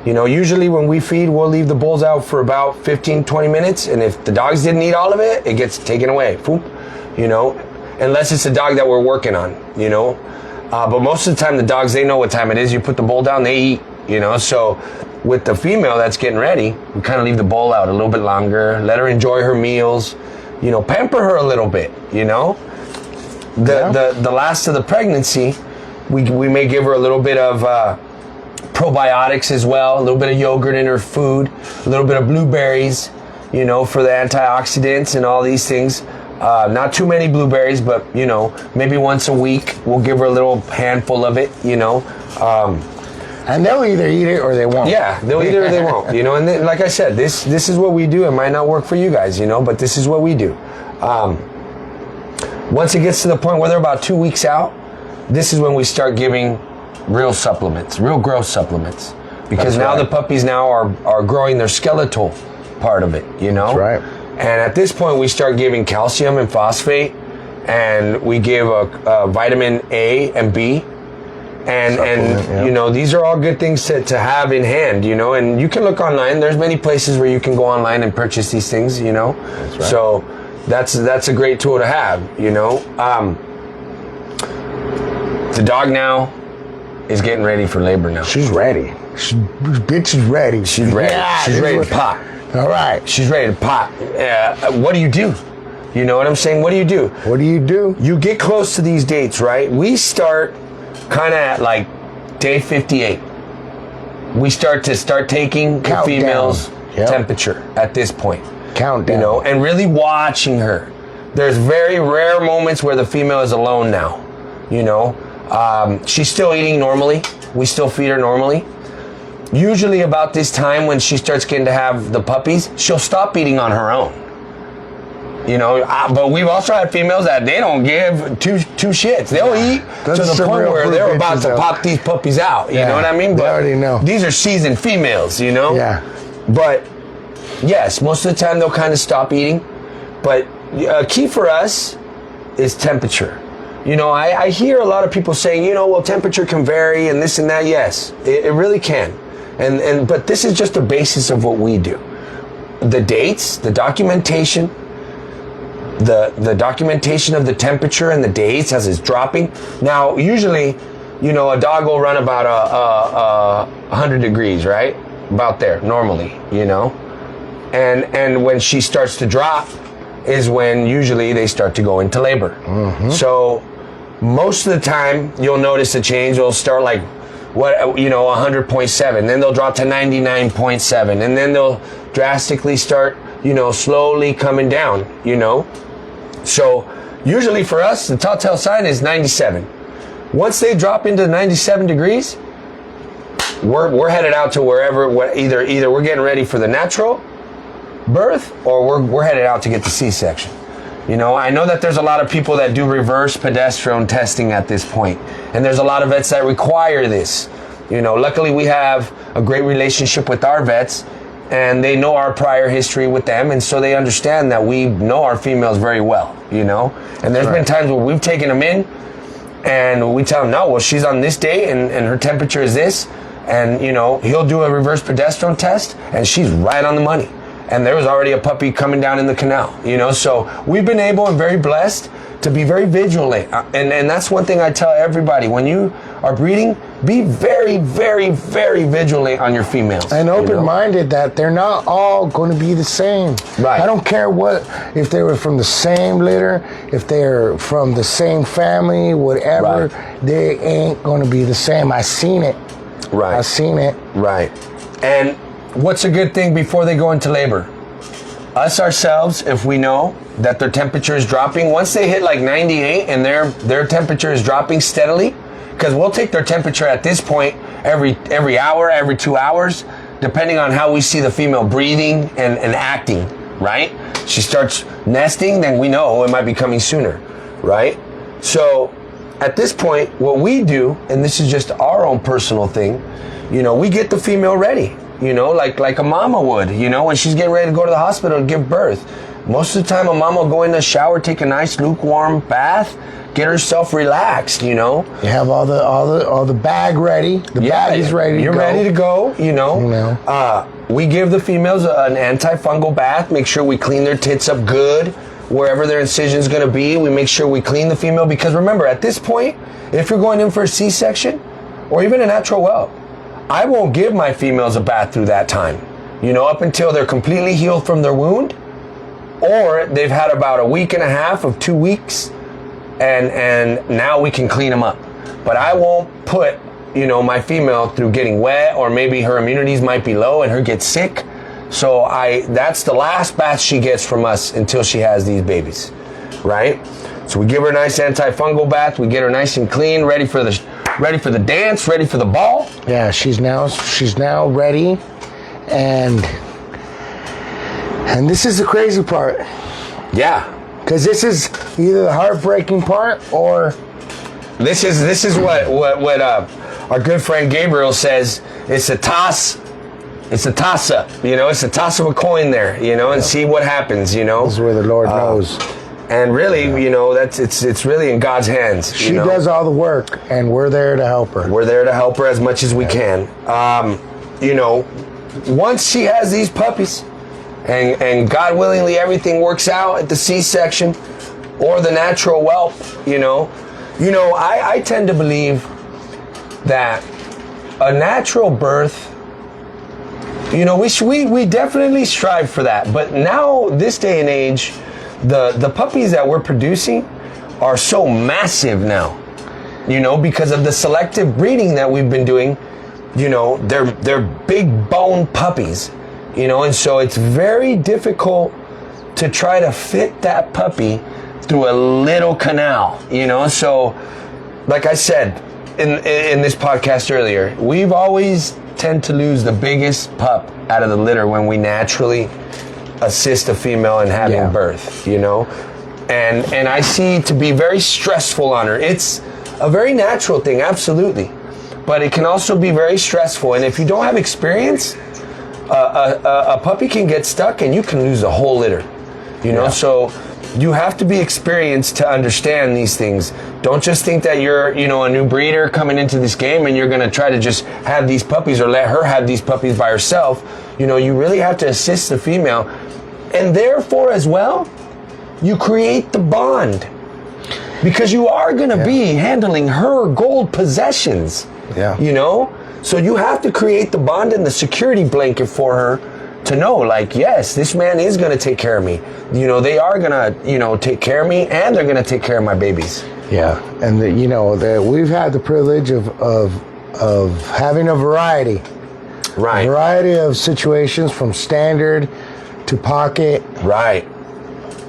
You know, usually when we feed, we'll leave the bulls out for about 15-20 minutes, and if the dogs didn't eat all of it, it gets taken away. Boom. You know, unless it's a dog that we're working on, you know. But most of the time, the dogs, they know what time it is. You put the bull down, they eat, you know. So with the female that's getting ready, we kind of leave the bull out a little bit longer, let her enjoy her meals, you know, pamper her a little bit, you know. The last of the pregnancy, we may give her a little bit of probiotics as well, a little bit of yogurt in her food, a little bit of blueberries, you know, for the antioxidants and all these things. Not too many blueberries, but, you know, maybe once a week we'll give her a little handful of it, you know. And they'll either eat it or they won't. Yeah, they'll eat it or they won't, you know. And then, like I said, this is what we do. It might not work for you guys, you know, but this is what we do. Once it gets to the point where they're about 2 weeks out, this is when we start giving real supplements, real growth supplements, because now the puppies now are growing their skeletal part of it, you know. That's right. And at this point, we start giving calcium and phosphate, and we give a vitamin A and B, And you know, these are all good things to have in hand, you know, and you can look online. There's many places where you can go online and purchase these things, you know. That's right. So that's a great tool to have, you know. The dog now is getting ready for labor now. She's ready. Bitch is ready. She's ready. Yeah, she's ready to pop. All right. She's ready to pop. What do you do? You know what I'm saying? What do you do? What do you do? You get close to these dates, right? We start kind of at like day 58. We start taking the female's temperature at this point. Countdown. You know, and really watching her. There's very rare moments where the female is alone now. You know, she's still eating normally. We still feed her normally. Usually about this time when she starts getting to have the puppies, she'll stop eating on her own. You know, but we've also had females that they don't give two shits. They'll eat to the point where they're about to pop these puppies out. You know what I mean? They But already know. these are seasoned females, you know? Yeah. But yes, most of the time they'll kind of stop eating. But key for us is temperature. You know, I hear a lot of people saying, you know, well, temperature can vary and this and that. Yes, it really can. But this is just the basis of what we do. The dates, the documentation, the documentation of the temperature and the dates as it's dropping. Now, usually, you know, a dog will run about 100 degrees, right? About there, normally, you know. And when she starts to drop is when usually they start to go into labor. Mm-hmm. So most of the time, you'll notice a change. It'll start like, 100.7. Then they'll drop to 99.7. And then they'll drastically start, you know, slowly coming down, you know. So usually for us, the telltale sign is 97. Once they drop into 97 degrees, we're headed out to wherever, either we're getting ready for the natural birth or we're headed out to get the C-section. You know, I know that there's a lot of people that do reverse progesterone testing at this point, and there's a lot of vets that require this. You know, luckily we have a great relationship with our vets, and they know our prior history with them, and so they understand that we know our females very well, you know. And there's been times where we've taken them in, and we tell them, no, well, she's on this day, and her temperature is this, and, you know, he'll do a reverse progesterone test, and she's right on the money. And there was already a puppy coming down in the canal, you know. So we've been able and very blessed to be very vigilant. And that's one thing I tell everybody. When you are breeding, be very, very, very vigilant on your females. And open-minded that they're not all going to be the same. Right. I don't care if they were from the same litter, if they're from the same family, whatever, they ain't going to be the same. I seen it. Right. I seen it. Right. And what's a good thing before they go into labor? Us ourselves, if we know that their temperature is dropping, once they hit like 98 and their temperature is dropping steadily, because we'll take their temperature at this point every hour, every 2 hours, depending on how we see the female breathing and acting, right? She starts nesting, then we know it might be coming sooner, right? So at this point, what we do, and this is just our own personal thing, you know, we get the female ready. You know, like a mama would, you know, when she's getting ready to go to the hospital to give birth. Most of the time, a mama will go in the shower, take a nice lukewarm bath, get herself relaxed, you know. You have all the bag ready. The bag is ready to go. You're ready to go, you know. We give the females an antifungal bath, make sure we clean their tits up good, wherever their incision is going to be. We make sure we clean the female, because remember, at this point, if you're going in for a C-section or even a natural whelp, I won't give my females a bath through that time, you know, up until they're completely healed from their wound, or they've had about a week and a half of 2 weeks, and now we can clean them up. But I won't put, you know, my female through getting wet, or maybe her immunities might be low and her get sick. So that's the last bath she gets from us until she has these babies, right? So we give her a nice antifungal bath. We get her nice and clean, ready for the dance, ready for the ball. Yeah, she's now ready, and this is the crazy part. Yeah, because this is either the heartbreaking part or this is what our good friend Gabriel says. It's a toss. It's a toss up. You know, it's a toss of a coin there. You know, and see what happens. You know, this is where the Lord knows. And really, it's really in God's hands. She does all the work, and we're there to help her. We're there to help her as much as we can. Once she has these puppies, and God willingly everything works out at the C-section or the natural whelp, I tend to believe that a natural birth, we definitely strive for that. But now, this day and age, the puppies that we're producing are so massive now, because of the selective breeding that we've been doing. They're big bone puppies, and so it's very difficult to try to fit that puppy through a little canal, So, like I said in this podcast earlier, we've always tend to lose the biggest pup out of the litter when we naturally assist a female in having birth, and I see it to be very stressful on her. It's a very natural thing, absolutely, but it can also be very stressful. And if you don't have experience, a puppy can get stuck and you can lose the whole litter, So you have to be experienced to understand these things. Don't just think that you're, a new breeder coming into this game and you're going to try to just have these puppies or let her have these puppies by herself. You really have to assist the female. And therefore, as well, you create the bond. Because you are going to be handling her gold possessions. Yeah. So you have to create the bond and the security blanket for her to know, like, yes, this man is going to take care of me. They are going to, take care of me, and they're going to take care of my babies. Yeah. And, we've had the privilege of having a variety. Right. A variety of situations from standard to pocket. Right.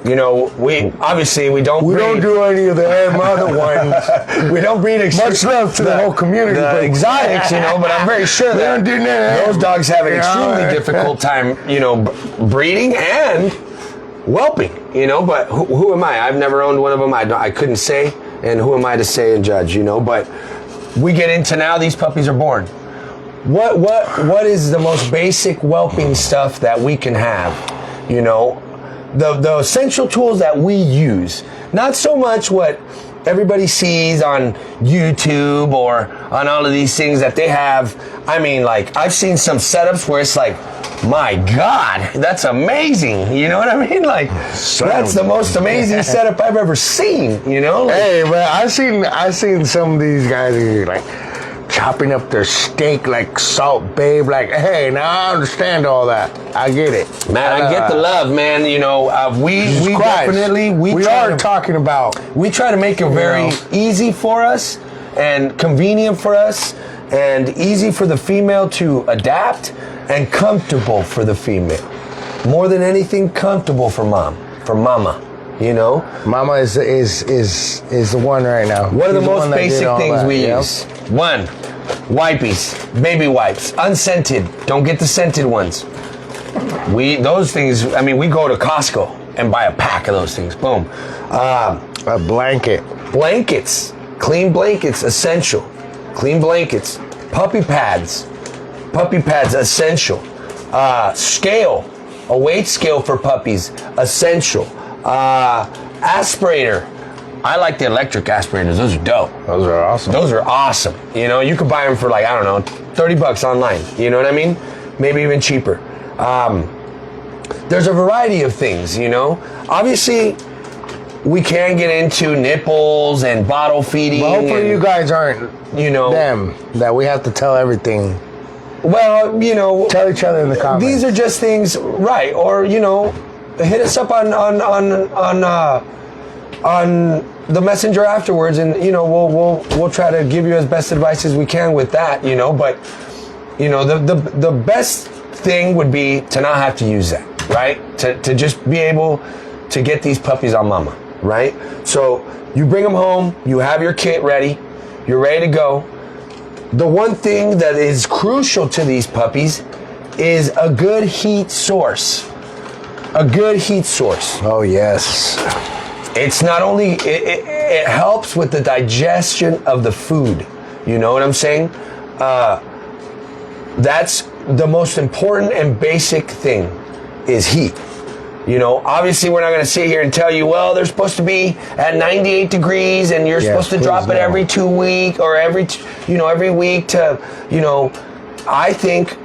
We don't do any of the other ones. We don't breed much love to the whole community. The exotics, but I'm very sure that those dogs have an extremely difficult time, breeding and whelping, but who am I? I've never owned one of them. I couldn't say, and who am I to say and judge, but we get into now these puppies are born. What is the most basic whelping stuff that we can have, The essential tools that we use, not so much what everybody sees on YouTube or on all of these things that they have. I mean, like, I've seen some setups where it's like, my God, that's amazing. You know what I mean? Like, that's the most amazing setup I've ever seen, Hey, man, I've seen some of these guys who like chopping up their steak like Salt Babe. Like, hey, now I understand all that. I get it. Man, I get the love, man. We definitely we are talking about. We try to make it very easy for us and convenient for us and easy for the female to adapt and comfortable for the female. More than anything, comfortable for mama. Mama is the one right now. One of the most basic things we use. One, wipies, baby wipes, unscented. Don't get the scented ones. Those things, we go to Costco and buy a pack of those things. Boom. A blanket. Blankets. Clean blankets, essential. Clean blankets. Puppy pads, essential. Scale. A weight scale for puppies, essential. Aspirator. I like the electric aspirators. Those are dope. Those are awesome. You could buy them for like, I don't know, $30 online. You know what I mean? Maybe even cheaper. There's a variety of things, Obviously, we can get into nipples and bottle feeding. Well, hopefully you guys aren't, them, that we have to tell everything. Well, tell each other in the comments. These are just things, right? Or, hit us up on the messenger afterwards, and we'll try to give you as best advice as we can with that, But the best thing would be to not have to use that, right? To just be able to get these puppies on mama, right? So you bring them home, you have your kit ready, you're ready to go. The one thing that is crucial to these puppies is a good heat source. A good heat source. Oh, yes. It's not only, it helps with the digestion of the food. You know what I'm saying? That's the most important and basic thing is heat. You know, obviously we're not going to sit here and tell you, well, they're supposed to be at 98 degrees and you're supposed to drop it every 2 weeks or every week to, I think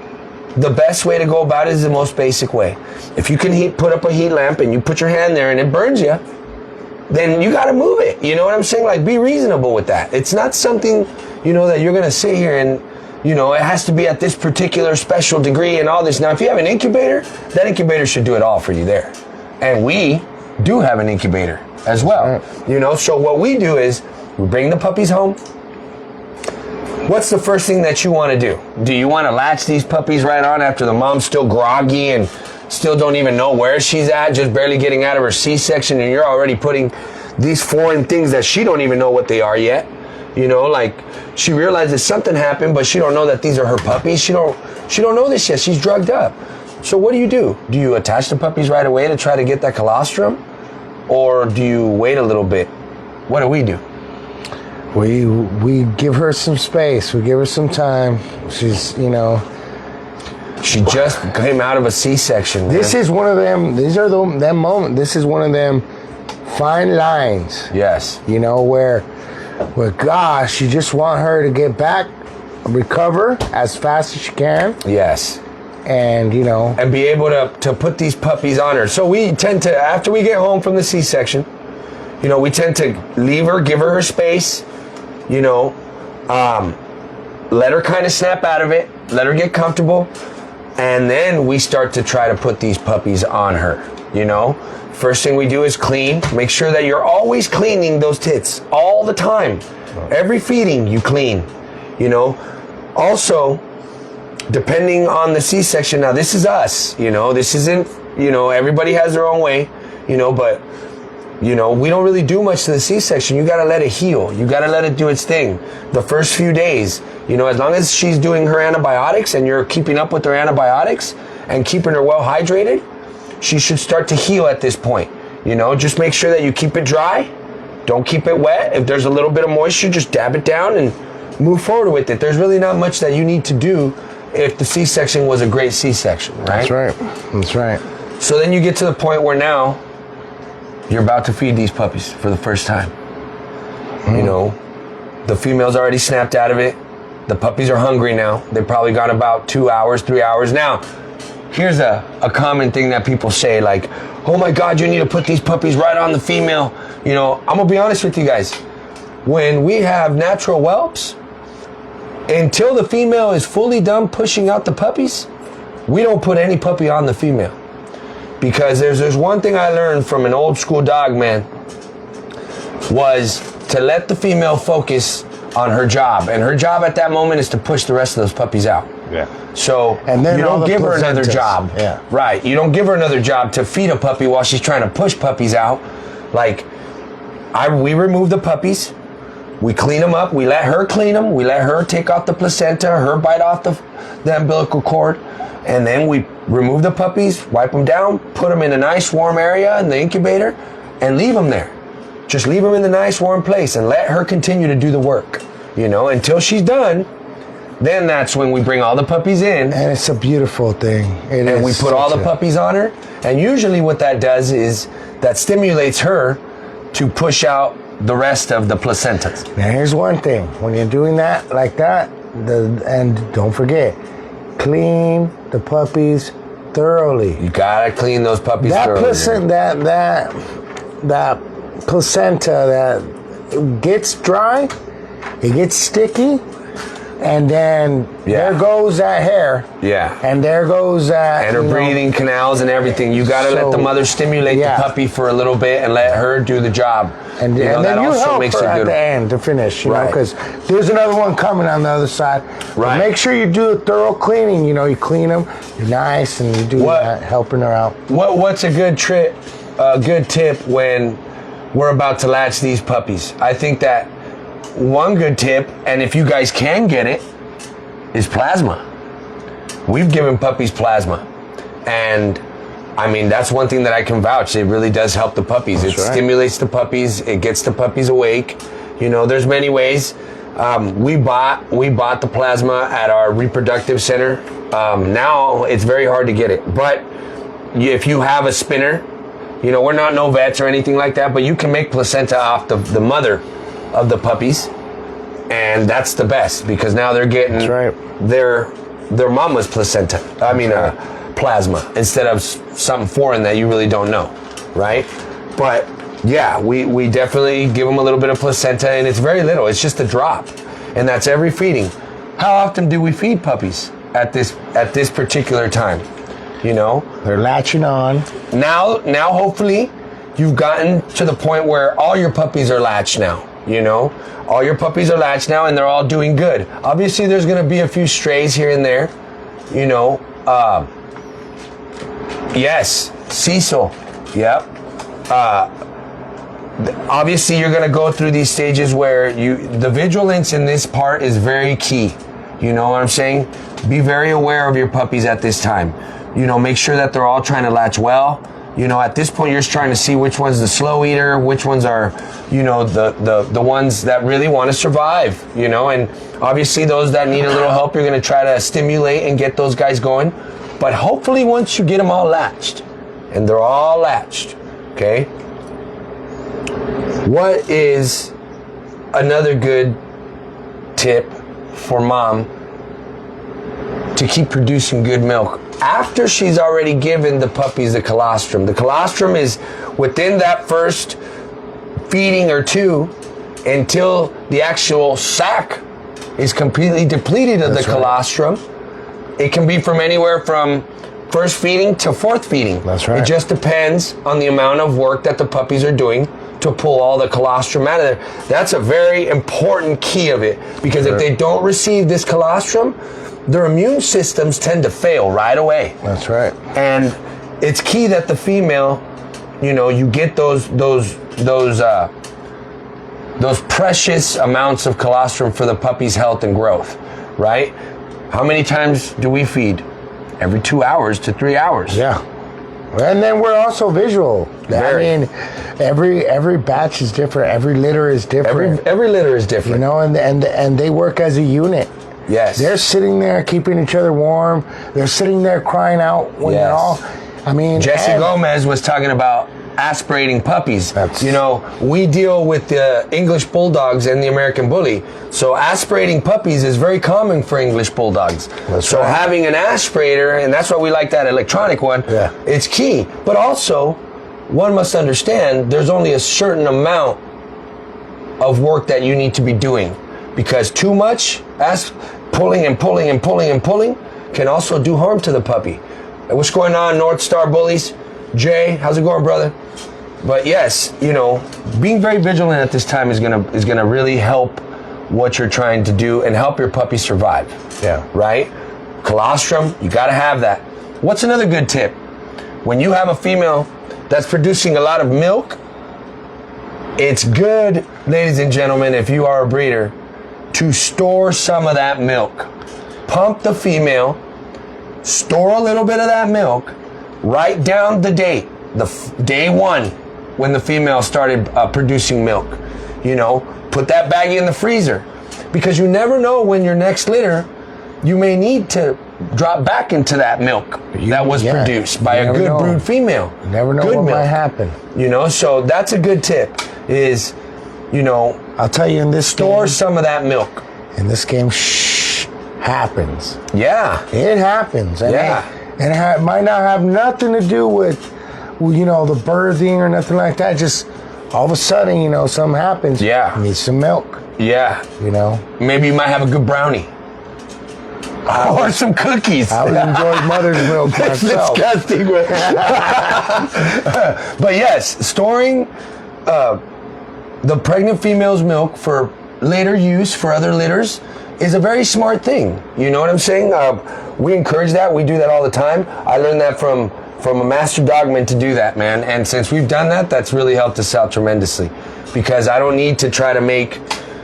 the best way to go about it is the most basic way. If you can put up a heat lamp and you put your hand there and it burns you, then you got to move it. You know what I'm saying? Like, be reasonable with that. It's not something, that you're going to sit here and, it has to be at this particular special degree and all this. Now, if you have an incubator, that incubator should do it all for you there. And we do have an incubator as well. Right. So what we do is we bring the puppies home. What's the first thing that you want to do? Do you want to latch these puppies right on after the mom's still groggy and still don't even know where she's at, just barely getting out of her C-section, and you're already putting these foreign things that she don't even know what they are yet? Like, she realizes something happened, but she don't know that these are her puppies. She don't know this yet. She's drugged up. So what do? Do you attach the puppies right away to try to get that colostrum? Or do you wait a little bit? What do? We give her some space. We give her some time. She's, She just came out of a C-section. This is one of them. These are them moments. This is one of them fine lines. Yes. Where gosh, you just want her to get back, recover as fast as she can. Yes. And, and be able to put these puppies on her. So we tend to, after we get home from the C-section, we tend to leave her, give her space, let her kind of snap out of it, let her get comfortable, and then we start to try to put these puppies on her, First thing we do is clean. Make sure that you're always cleaning those tits all the time. Every feeding you clean, Also, depending on the C-section, now this is us, this isn't, everybody has their own way, but, we don't really do much to the C-section. You got to let it heal. You got to let it do its thing. The first few days, as long as she's doing her antibiotics and you're keeping up with her antibiotics and keeping her well hydrated, she should start to heal at this point. Just make sure that you keep it dry. Don't keep it wet. If there's a little bit of moisture, just dab it down and move forward with it. There's really not much that you need to do if the C-section was a great C-section, right? That's right. So then you get to the point where now you're about to feed these puppies for the first time. The female's already snapped out of it. The puppies are hungry now. They've probably gone about 2 hours, 3 hours. Now, here's a common thing that people say, like, oh my God, you need to put these puppies right on the female. I'm going to be honest with you guys. When we have natural whelps, until the female is fully done pushing out the puppies, we don't put any puppy on the female. Because there's one thing I learned from an old school dog man, was to let the female focus on her job. And her job at that moment is to push the rest of those puppies out. Yeah. So and then you don't give her another job. Yeah. Right. You don't give her another job to feed a puppy while she's trying to push puppies out. Like, we remove the puppies. We clean them up. We let her clean them. We let her take off the placenta, her bite off the umbilical cord. And then we remove the puppies, wipe them down, put them in a nice warm area in the incubator, and leave them there. Just leave them in the nice warm place and let her continue to do the work, until she's done. Then that's when we bring all the puppies in. And it's a beautiful thing. And we put all the puppies on her. And usually what that does is that stimulates her to push out the rest of the placentas. Now here's one thing. When you're doing that, like that, and don't forget, clean the puppies thoroughly. You gotta clean those puppies thoroughly. That placenta that gets dry, it gets sticky, and then there goes that hair. Yeah. And there goes that. And her breathing canals and everything. You gotta let the mother stimulate the puppy for a little bit and let her do the job. And then that you help her at the end to finish, because there's another one coming on the other side. Right. But make sure you do a thorough cleaning. You clean them, you're nice, and you do that, helping her out. What's a good tip when we're about to latch these puppies? I think that one good tip, and if you guys can get it, is plasma. We've given puppies plasma, and that's one thing that I can vouch. It really does help the puppies. It stimulates the puppies. It gets the puppies awake. There's many ways. We bought the plasma at our reproductive center. Now it's very hard to get it, but if you have a spinner, you know, we're not no vets or anything like that, but you can make placenta off the mother of the puppies, and that's the best because now they're getting their mama's placenta. I mean, plasma instead of something foreign that you really don't know, right? But yeah, we definitely give them a little bit of placenta, and it's very little. It's just a drop, and that's every feeding. How often do we feed puppies at this particular time? You know, they're latching on. Now, hopefully, you've gotten to the point where all your puppies are latched now. You know, all your puppies are latched now, and they're all doing good. Obviously, there's going to be a few strays here and there. You know, yes, Cecil. Yep. Obviously, you're going to go through these stages where the vigilance in this part is very key. You know what I'm saying? Be very aware of your puppies at this time. You know, make sure that they're all trying to latch well. You know, at this point, you're just trying to see which one's the slow eater, which ones are, you know, the ones that really want to survive, you know, and obviously those that need a little help, you're going to try to stimulate and get those guys going. But hopefully once you get them all latched, and they're all latched, okay, what is another good tip for mom to keep producing good milk after she's already given the puppies the colostrum? The colostrum is within that first feeding or two until the actual sac is completely depleted of the colostrum. It can be from anywhere from first feeding to fourth feeding. That's right. It just depends on the amount of work that the puppies are doing to pull all the colostrum out of there. That's a very important key of it, because if they don't receive this colostrum, their immune systems tend to fail right away. That's right. And it's key that the female, you know, you get those precious amounts of colostrum for the puppy's health and growth, right? How many times do we feed? Every 2 hours to 3 hours. Yeah. And then we're also visual. Very. I mean, every batch is different. Every litter is different. Every litter is different. You know, and they work as a unit. Yes. They're sitting there keeping each other warm. They're sitting there crying out when they're all. I mean, Jesse Gomez was talking about aspirating puppies. You know, we deal with the English Bulldogs and the American Bully. So aspirating puppies is very common for English Bulldogs. So having an aspirator, and that's why we like that electronic one, it's key. But also, one must understand there's only a certain amount of work that you need to be doing, because too much pulling and pulling and pulling and pulling can also do harm to the puppy. What's going on, North Star Bullies? Jay, how's it going, brother? But yes, you know, being very vigilant at this time is gonna really help what you're trying to do and help your puppy survive. Yeah. Right? Colostrum, you gotta have that. What's another good tip? When you have a female that's producing a lot of milk, it's good, ladies and gentlemen, if you are a breeder, to store some of that milk. Pump the female, store a little bit of that milk, write down the date, day one, when the female started producing milk. You know, put that baggie in the freezer, because you never know when your next litter, you may need to drop back into that milk that was produced by a good brood female. You never know what might happen. You know, so that's a good tip is, you know, I'll tell you, in this store game, some of that milk. In this game, happens. Yeah. It happens. And it might not have nothing to do with, you know, the birthing or nothing like that. Just all of a sudden, you know, something happens. Yeah. You need some milk. Yeah. You know. Maybe you might have a good brownie. Or some cookies. I would enjoy mother's milk That's myself. disgusting. But yes, storing the pregnant female's milk for later use for other litters is a very smart thing. You know what I'm saying? We encourage that. We do that all the time. I learned that from a master dogman to do that, man. And since we've done that, that's really helped us out tremendously, because I don't need to try to make,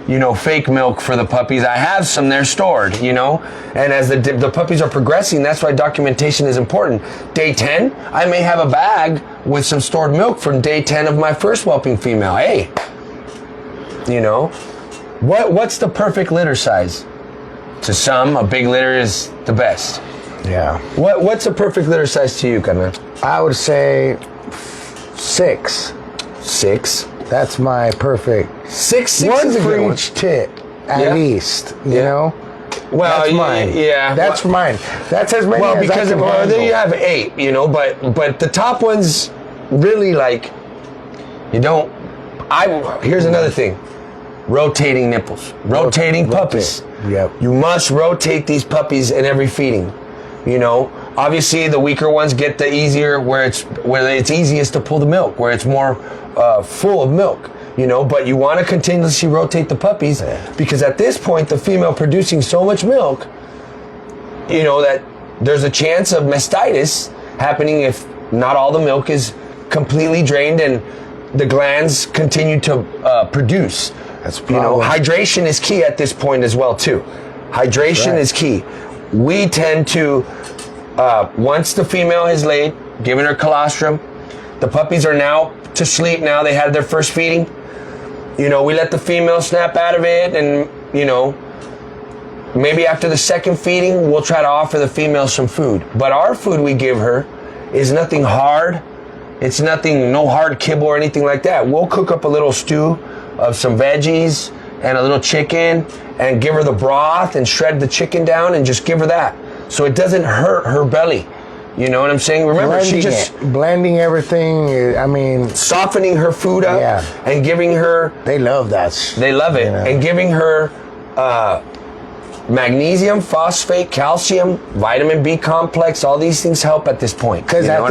you know, fake milk for the puppies. I have some there stored, you know, and as the puppies are progressing, that's why documentation is important. Day 10, I may have a bag with some stored milk from day 10 of my first whelping female. Hey, you know, what's the perfect litter size? To some, a big litter is the best. Yeah. What's a perfect litter size to you, Kana? I would say 6. 6. That's my perfect. 6 One is a for good one. each tit, at least. You know. Well, That's mine. Yeah. That's mine. That's as many Well, as because I can handle. there you have 8, you know, but the top ones really like you don't. Here's another thing: rotating nipples, rotating puppies. Yep. You must rotate these puppies in every feeding. You know, obviously the weaker ones get the easier where it's easiest to pull the milk, where it's more full of milk. You know, but you want to continuously rotate the puppies because at this point the female producing so much milk, you know, that there's a chance of mastitis happening if not all the milk is completely drained and the glands continue to produce. That's a you know, problem. hydration is key at this point as well too. Hydration is key. We tend to once the female has laid, giving her colostrum, the puppies are now to sleep. Now they had their first feeding. You know, we let the female snap out of it, and you know, maybe after the second feeding, we'll try to offer the female some food. But our food we give her is nothing hard. It's nothing, no hard kibble or anything like that. We'll cook up a little stew of some veggies and a little chicken and give her the broth and shred the chicken down and just give her that. So it doesn't hurt her belly. You know what I'm saying? Remember, blending everything. I mean, softening her food up and giving her. They love that. They love it, you know? and giving her magnesium, phosphate, calcium, vitamin B complex. All these things help at this point. Because now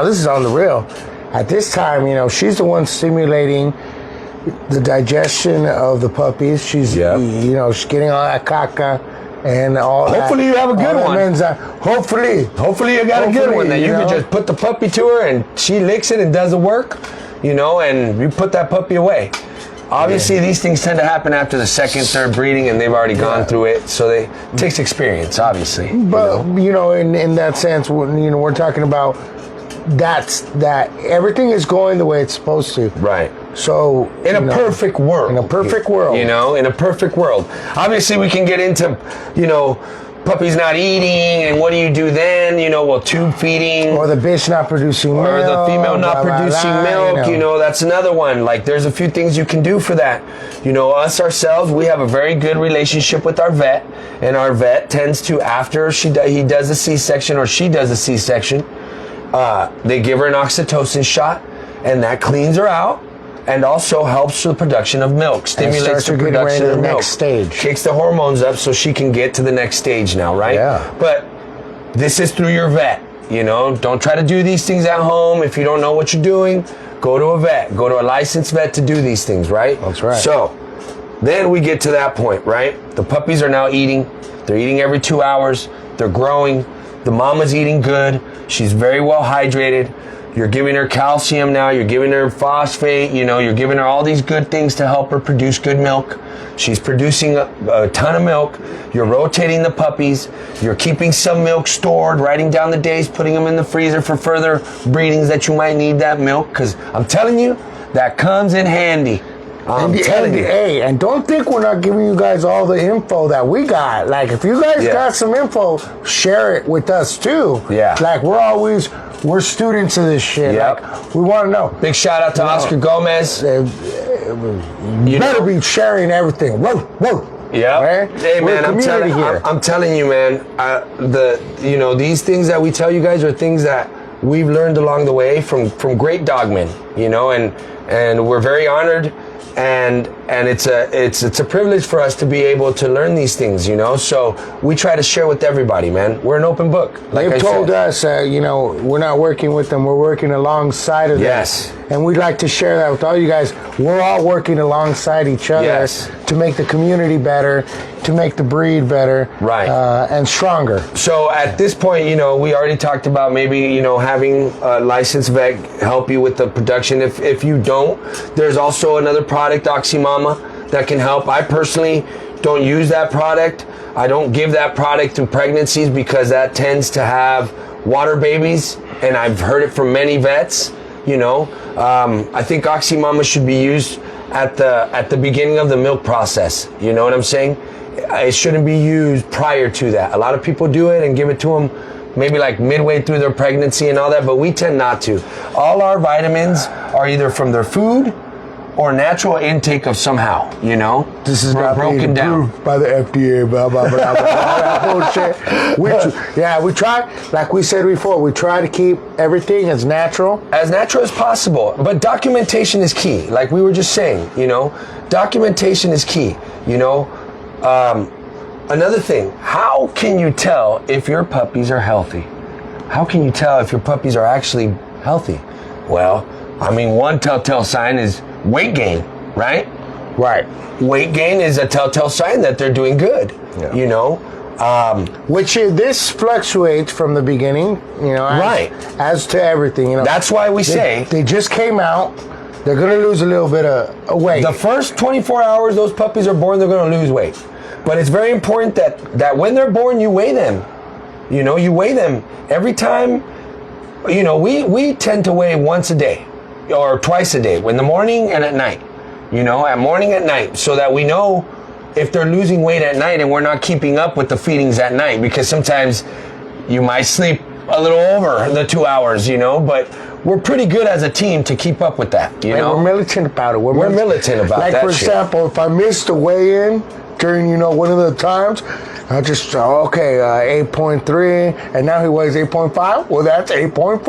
this is on the real. At this time, you know, she's the one stimulating the digestion of the puppies. She's, you know, she's getting all that caca. And all hopefully you have a good one. Hopefully you got a good one that you can just put the puppy to her and she licks it and does the work, you know, and you put that puppy away. Obviously these things tend to happen after the second, third breeding and they've already gone through it, so it takes experience, obviously. But you know, in that sense, you know, we're talking about that everything is going the way it's supposed to. Right. So in a perfect world. In a perfect world. You know, in a perfect world. Obviously we can get into, you know, puppies not eating and what do you do then? You know, well, tube feeding. Or the bitch not producing milk. Or the female not producing milk. You know, that's another one. Like there's a few things you can do for that. You know, us ourselves, we have a very good relationship with our vet. And our vet tends to, after he does a C-section or she does a C-section, they give her an oxytocin shot and that cleans her out. And also helps the production of milk, stimulates the production of milk, next stage, kicks the hormones up so she can get to the next stage now, right? Yeah. But this is through your vet, you know. Don't try to do these things at home. If you don't know what you're doing, go to a vet, go to a licensed vet to do these things, right? That's right. So then we get to that point, right? The puppies are now eating. They're eating every 2 hours. They're growing. The mama's eating good. She's very well hydrated. You're giving her calcium now, you're giving her phosphate, you know, you're giving her all these good things to help her produce good milk. She's producing a ton of milk. You're rotating the puppies. You're keeping some milk stored, writing down the days, putting them in the freezer for further breedings that you might need that milk. Because I'm telling you, that comes in handy. I'm telling you. Hey, and don't think we're not giving you guys all the info that we got. Like, if you guys got some info, share it with us too. Yeah. Like, we're students of this shit. Yep. Like, we want to know. Big shout out to Oscar Gomez. You better be sharing everything. Whoa. Yeah. Right? Hey man, I'm telling you, man. These things that we tell you guys are things that we've learned along the way from great dogmen. You know, and we're very honored. And it's a privilege for us to be able to learn these things, you know. So we try to share with everybody, man. We're an open book. Like they've told us, you know, we're not working with them. We're working alongside of them. Yes. And we'd like to share that with all you guys. We're all working alongside each other to make the community better, to make the breed better, right, and stronger. So at this point, you know, we already talked about maybe, you know, having a licensed vet help you with the production. If you don't, there's also another product, Oxymama, that can help. I personally don't use that product. I don't give that product through pregnancies because that tends to have water babies, and I've heard it from many vets. You know, I think Oxymama should be used at the beginning of the milk process. You know what I'm saying? it shouldn't be used prior to that. A lot of people do it and give it to them maybe like midway through their pregnancy and all that, but we tend not to. All our vitamins are either from their food or natural intake of somehow, you know? This is not broken down by the FDA, blah, blah, blah, blah, all that bullshit. We try, like we said before, we try to keep everything as natural. As natural as possible, but documentation is key. Like we were just saying, you know, documentation is key, you know? Another thing, how can you tell if your puppies are healthy? How can you tell if your puppies are actually healthy? Well, I mean, one telltale sign is weight gain, right? Right. Weight gain is a telltale sign that they're doing good, you know? This fluctuates from the beginning, you know, as to everything, you know. That's why we say they just came out. They're going to lose a little bit of weight. The first 24 hours those puppies are born, they're going to lose weight. But it's very important that when they're born, you weigh them. You know, you weigh them every time. You know, we tend to weigh once a day or twice a day, in the morning and at night. You know, at morning, at night, so that we know if they're losing weight at night and we're not keeping up with the feedings at night, because sometimes you might sleep a little over the 2 hours, you know, but we're pretty good as a team to keep up with that, you know? We're militant about it. We're militant about that. Like, for example, if I missed a weigh-in during, you know, one of the times, I just, 8.3, and now he weighs 8.5. Well, that's 8.4.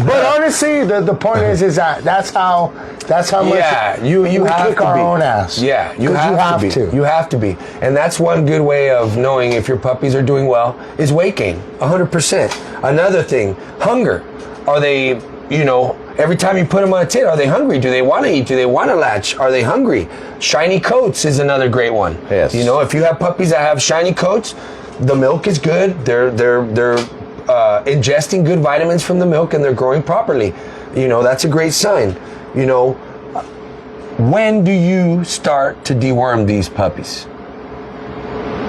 But honestly, the point is that that's how much you have kick to our be. own ass. Yeah, you have to. You have to be, and that's one good way of knowing if your puppies are doing well is weight gain, 100%. Another thing, hunger. Are they, you know? Every time you put them on a tit, are they hungry? Do they want to eat? Do they want to latch? Are they hungry? Shiny coats is another great one. Yes. You know, if you have puppies that have shiny coats, the milk is good. They're ingesting good vitamins from the milk and they're growing properly. You know, that's a great sign. You know, when do you start to deworm these puppies?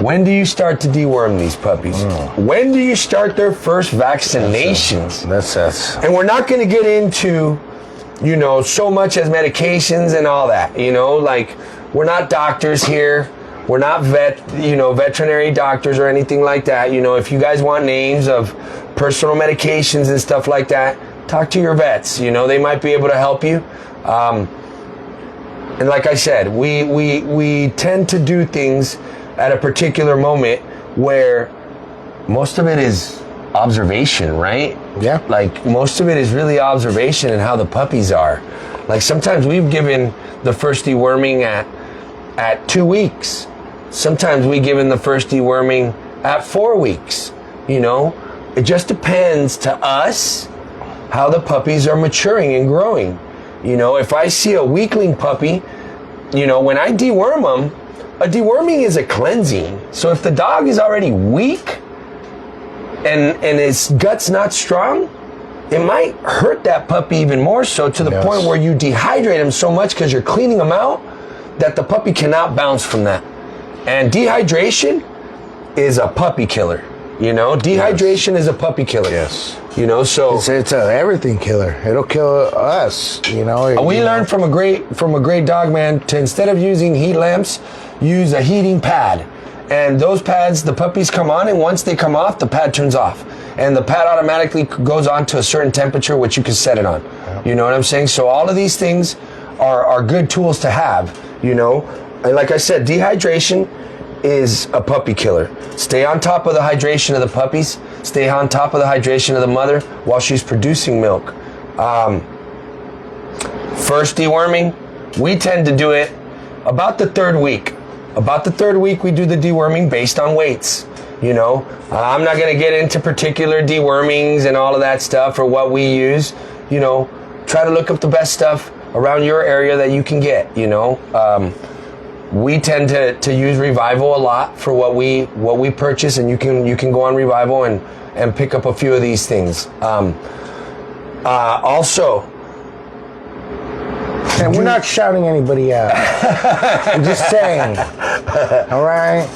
When do you start to deworm these puppies? When do you start their first vaccinations? That's And we're not going to get into, you know, so much as medications and all that. You know, like, we're not doctors here. We're not veterinary doctors or anything like that. You know, if you guys want names of personal medications and stuff like that, talk to your vets. You know, they might be able to help you. And like I said, we tend to do things at a particular moment where most of it is observation, right? Yeah. Like, most of it is really observation and how the puppies are. Like, sometimes we've given the first deworming at 2 weeks. Sometimes we given the first deworming at 4 weeks. You know, it just depends to us how the puppies are maturing and growing. You know, if I see a weakling puppy, you know, when I deworm them, a deworming is a cleansing. So if the dog is already weak and his gut's not strong, it might hurt that puppy even more so, to the point where you dehydrate him so much because you're cleaning him out that the puppy cannot bounce from that. And dehydration is a puppy killer. You know, dehydration is a puppy killer. Yes. You know, so it's a everything killer. It'll kill us. You know. We learned from a great dog man to, instead of using heat lamps, use a heating pad. And those pads, the puppies come on, and once they come off, the pad turns off. And the pad automatically goes on to a certain temperature, which you can set it on. You know what I'm saying? So all of these things are good tools to have, you know. And like I said, dehydration is a puppy killer. Stay on top of the hydration of the puppies. Stay on top of the hydration of the mother while she's producing milk. First deworming, we tend to do it about the 3rd week. About the 3rd week, we do the deworming based on weights. You know, I'm not going to get into particular dewormings and all of that stuff or what we use. You know, try to look up the best stuff around your area that you can get. You know, we tend to use Revival a lot for what we purchase, and you can go on Revival and pick up a few of these things. Also. And we're not shouting anybody out. I'm just saying. All right?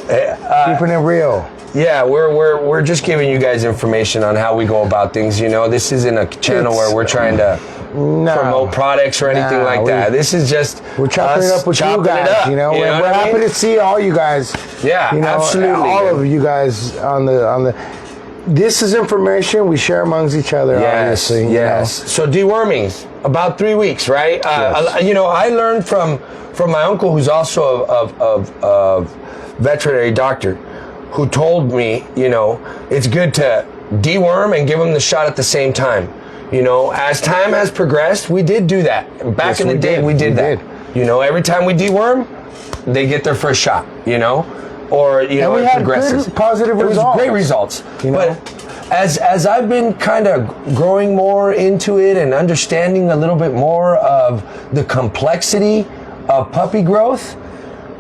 Keeping it real. Yeah, we're just giving you guys information on how we go about things. You know, this isn't a channel where we're trying to promote products or anything like that. This is just we're chopping it up with you guys. You know, and we're happy to see all you guys. Yeah, you know, absolutely. All of you guys on the. This is information we share amongst each other. Yes, obviously. Yes. So deworming, about 3 weeks, right? Yes. You know, I learned from my uncle, who's also a veterinary doctor, who told me, you know, it's good to deworm and give them the shot at the same time. You know, as time has progressed, we did do that. Back in the day, we did that. You know, every time we deworm, they get their first shot, you know? Or, you know, we it had progresses. good, positive results. Great results. You know? But as I've been kind of growing more into it and understanding a little bit more of the complexity of puppy growth,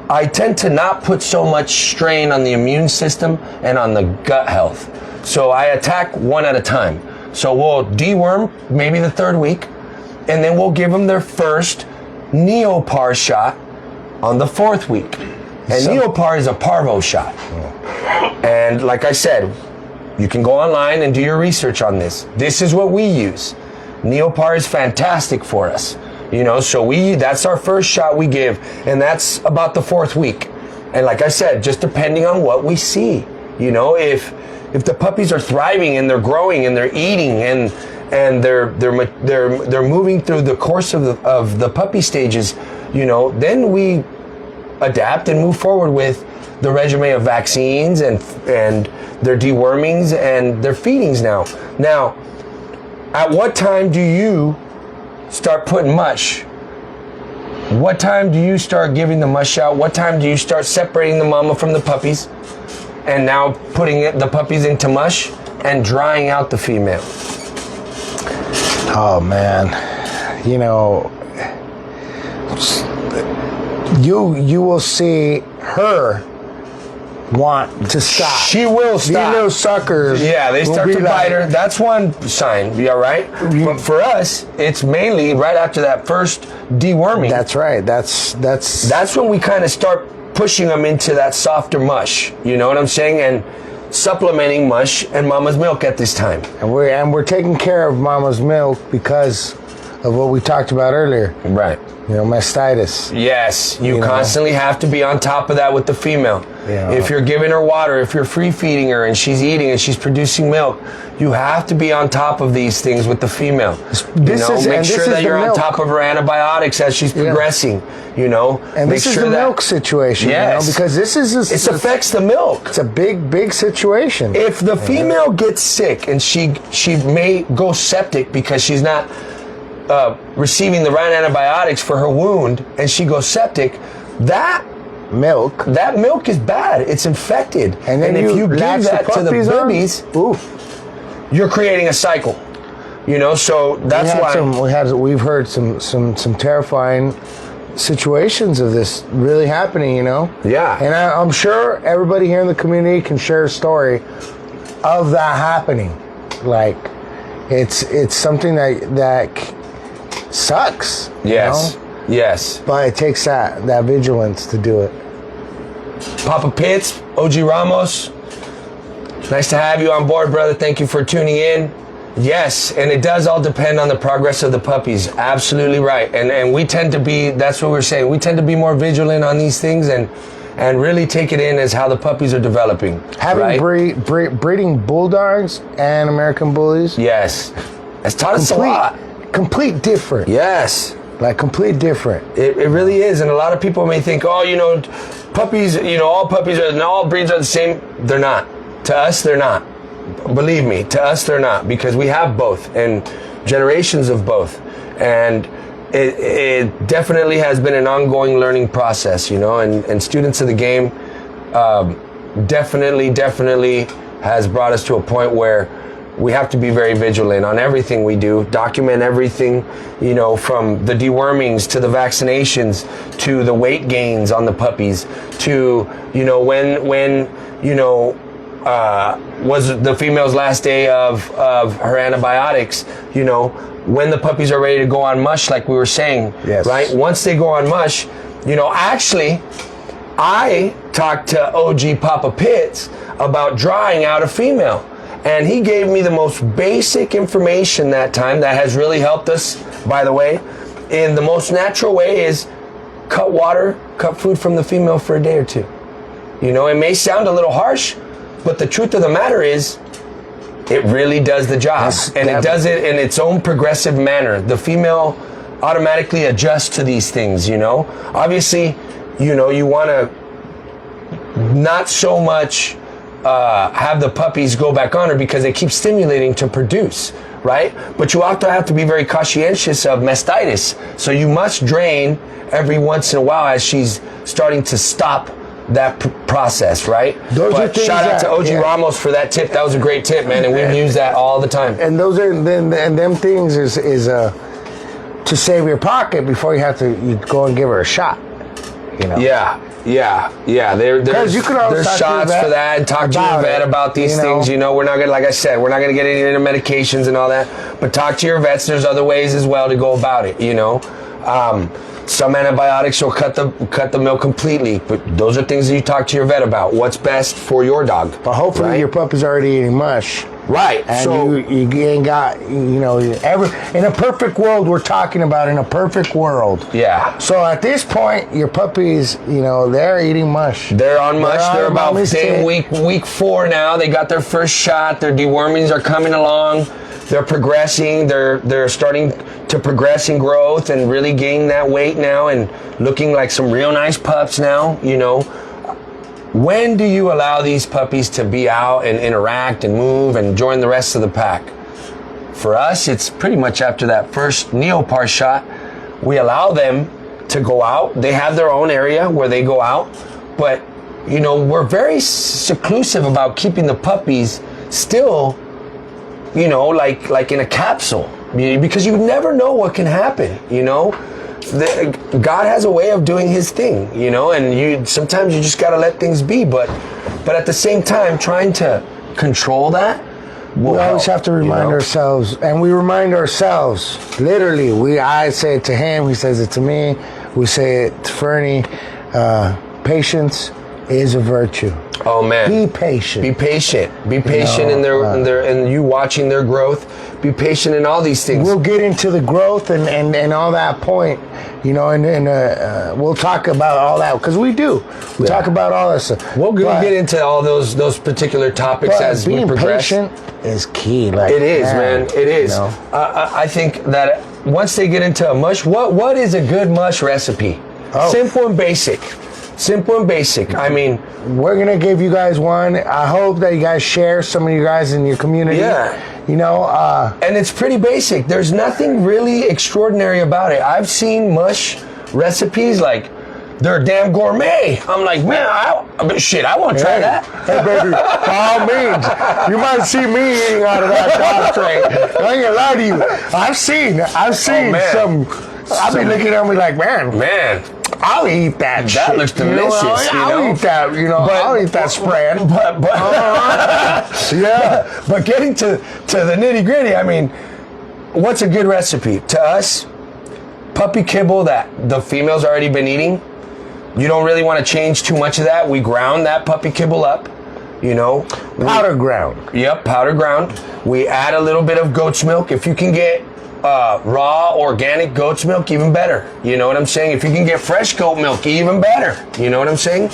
I tend to not put so much strain on the immune system and on the gut health. So I attack one at a time. So we'll deworm maybe the 3rd week, and then we'll give them their first Neopar shot on the 4th week. And Neopar is a parvo shot. And like I said, you can go online and do your research on this. This is what we use. Neopar is fantastic for us. You know, so that's our first shot we give, and that's about the 4th week. And like I said, just depending on what we see. You know, if the puppies are thriving and they're growing and they're eating and they're moving through the course of the puppy stages, you know, then we adapt and move forward with the regimen of vaccines and their dewormings and their feedings now. Now, at what time do you start putting mush? What time do you start giving the mush out? What time do you start separating the mama from the puppies and now putting the puppies into mush and drying out the female? Oh man, you know, you will see her want to stop. She will stop. These little suckers. Yeah, they start to bite her. That's one sign. Be all right. But for us, it's mainly right after that first deworming. That's right. That's when we kind of start pushing them into that softer mush. You know what I'm saying? And supplementing mush and mama's milk at this time. And we're taking care of mama's milk because of what we talked about earlier. Right. You know, mastitis. Yes, you constantly have to be on top of that with the female. Yeah. If you're giving her water, if you're free feeding her and she's eating and she's producing milk, you have to be on top of these things with the female. Make sure that you're on top of her antibiotics as she's progressing. You know, and this is the milk situation. Yes, you know, because this is it affects the milk. It's a big situation. If the female gets sick and she may go septic because she's not receiving the right antibiotics for her wound, and she goes septic, that milk is bad. It's infected, and if you give that to the babies, you're creating a cycle. You know, so that's why we've heard some terrifying situations of this really happening. You know, and I'm sure everybody here in the community can share a story of that happening. Like, it's something that sucks. Yes. You know? Yes. But it takes that vigilance to do it. Papa Pitts, OG Ramos, nice to have you on board, brother. Thank you for tuning in. Yes, and it does all depend on the progress of the puppies. Absolutely right. And we tend to be, that's what we're saying, we tend to be more vigilant on these things and really take it in as how the puppies are developing. Having breeding bulldogs and American bullies. Yes. Has taught us a lot. Complete different. Yes. Like complete different. It really is. And a lot of people may think, oh, you know, puppies, you know, all puppies and all breeds are the same. They're not. To us, they're not. Believe me, to us, they're not, because we have both and generations of both. And it definitely has been an ongoing learning process, you know, and students of the game definitely has brought us to a point where we have to be very vigilant on everything we do, document everything, you know, from the dewormings to the vaccinations to the weight gains on the puppies to, you know, when you know, was the female's last day of her antibiotics, you know, when the puppies are ready to go on mush, like we were saying, right? Once they go on mush, you know, actually, I talked to OG Papa Pitts about drying out a female. And he gave me the most basic information that time that has really helped us by the way. And the most natural way is cut food from the female for a day or two. You know, it may sound a little harsh, but the truth of the matter is, it really does the job. And it does it in its own progressive manner. The female automatically adjusts to these things, you know. Obviously, you know, you want to not so much have the puppies go back on her because they keep stimulating to produce, right? But you also have to be very conscientious of mastitis. So you must drain every once in a while as she's starting to stop that process, right? But shout out to OG Ramos for that tip. That was a great tip, man, and we use that all the time. And those are them things is to save your pocket before you go and give her a shot. You know? Yeah. There's shots for that, and talk to your vet about these things. You know, we're not gonna, like I said, we're not gonna get into medications and all that. But talk to your vets. There's other ways as well to go about it. You know. Some antibiotics will cut the milk completely, but those are things that you talk to your vet about. What's best for your dog? But hopefully your puppy's already eating mush. Right. And so you ain't got, in a perfect world, we're talking about in a perfect world. Yeah. So at this point, your puppies, they're eating mush. They're on mush. They're about week 4 now. They got their first shot. Their dewormings are coming along. They're progressing. They're starting to progress in growth and really gain that weight now and looking like some real nice pups now, you know. When do you allow these puppies to be out and interact and move and join the rest of the pack? For us, it's pretty much after that first neopar shot. We allow them to go out. They have their own area where they go out, but we're very seclusive about keeping the puppies still, like in a capsule, because you never know what can happen, God has a way of doing his thing, and sometimes you just got to let things be, but at the same time, trying to control that will we always have to remind ourselves, and we remind ourselves, literally, I say it to him, he says it to me, we say it to Fernie, patience is a virtue. Oh man! Be patient. Be patient. Be patient in and you watching their growth. Be patient in all these things. We'll get into the growth and all that point, and we'll talk about all that because we do. We talk about all this stuff. We'll get into all those particular topics as we progress. Being patient is key. It is, man. It is. I think that once they get into a mush, what is a good mush recipe? Simple and basic. Simple and basic. I mean, we're gonna give you guys one. I hope that you guys share some of you guys in your community. Yeah. And it's pretty basic. There's nothing really extraordinary about it. I've seen mush recipes like they're damn gourmet. I'm like, man, I want to try that. Hey, baby, by all means, you might see me eating out of that dog tray. I ain't gonna lie to you. I've seen some. I'll be looking at me like, man. I'll eat that shit. That looks delicious. I'll eat that, I'll eat that spread. But getting to the nitty gritty, I mean, what's a good recipe? To us, puppy kibble that the female's already been eating, you don't really want to change too much of that. We ground that puppy kibble up, Powder ground. Yep, powder ground. We add a little bit of goat's milk. If you can get raw organic goat's milk, even better. You know what I'm saying? If you can get fresh goat milk, even better. You know what I'm saying?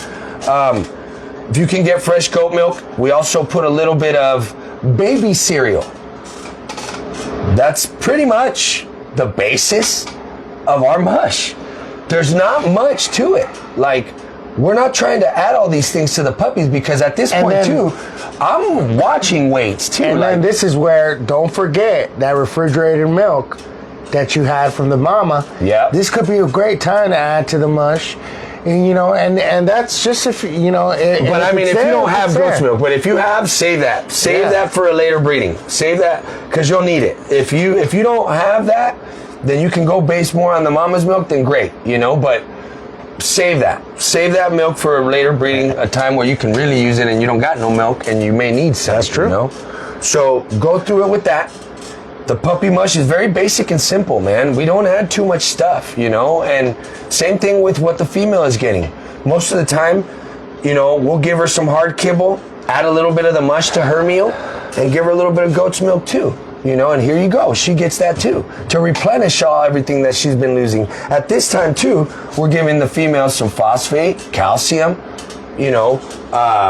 If you can get fresh goat milk, we also put a little bit of baby cereal. That's pretty much the basis of our mush. There's not much to it. Like, we're not trying to add all these things to the puppies because at this point too, I'm watching weights too. And then this is where, don't forget that refrigerated milk that you had from the mama. Yeah. This could be a great time to add to the mush. And and that's just if But I mean, if you don't have goat's milk, but if you have, save that. Save that for a later breeding. Save that because you'll need it. If you don't have that, then you can go base more on the mama's milk. Then great, but. Save that milk for later breeding, a time where you can really use it and you don't got no milk and you may need some. That's true. So go through it with that. The puppy mush is very basic and simple, man. We don't add too much stuff, and same thing with what the female is getting. Most of the time, we'll give her some hard kibble, add a little bit of the mush to her meal, and give her a little bit of goat's milk too. You know, and here you go. She gets that too, to replenish everything that she's been losing. At this time too, we're giving the females some phosphate, calcium, you know,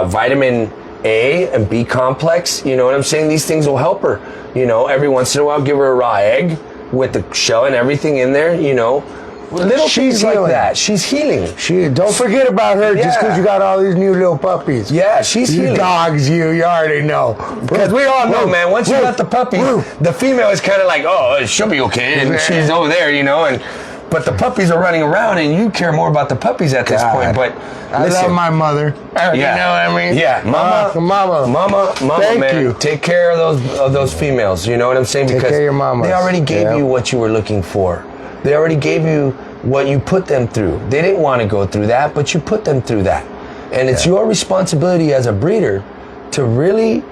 vitamin A and B complex. You know what I'm saying? These things will help her. You know, every once in a while, give her a raw egg with the shell and everything in there, you know. Little things like that. She's healing. Don't forget about her just because you got all these new little puppies. Yeah, she's you healing. Dogs, you already know. Because we all know, man, once you let the puppy, the female is kind of like, oh, she'll be okay, and she's over there, you know, but the puppies are running around, and you care more about the puppies at this point. But I love my mother. Yeah. You know what I mean? Yeah, mama, Thank man. you. Take care of those females. You know what I'm saying? Take care of your mamas. They already gave you what you were looking for. They already gave you what you put them through. They didn't want to go through that, but you put them through that. And it's your responsibility as a breeder to really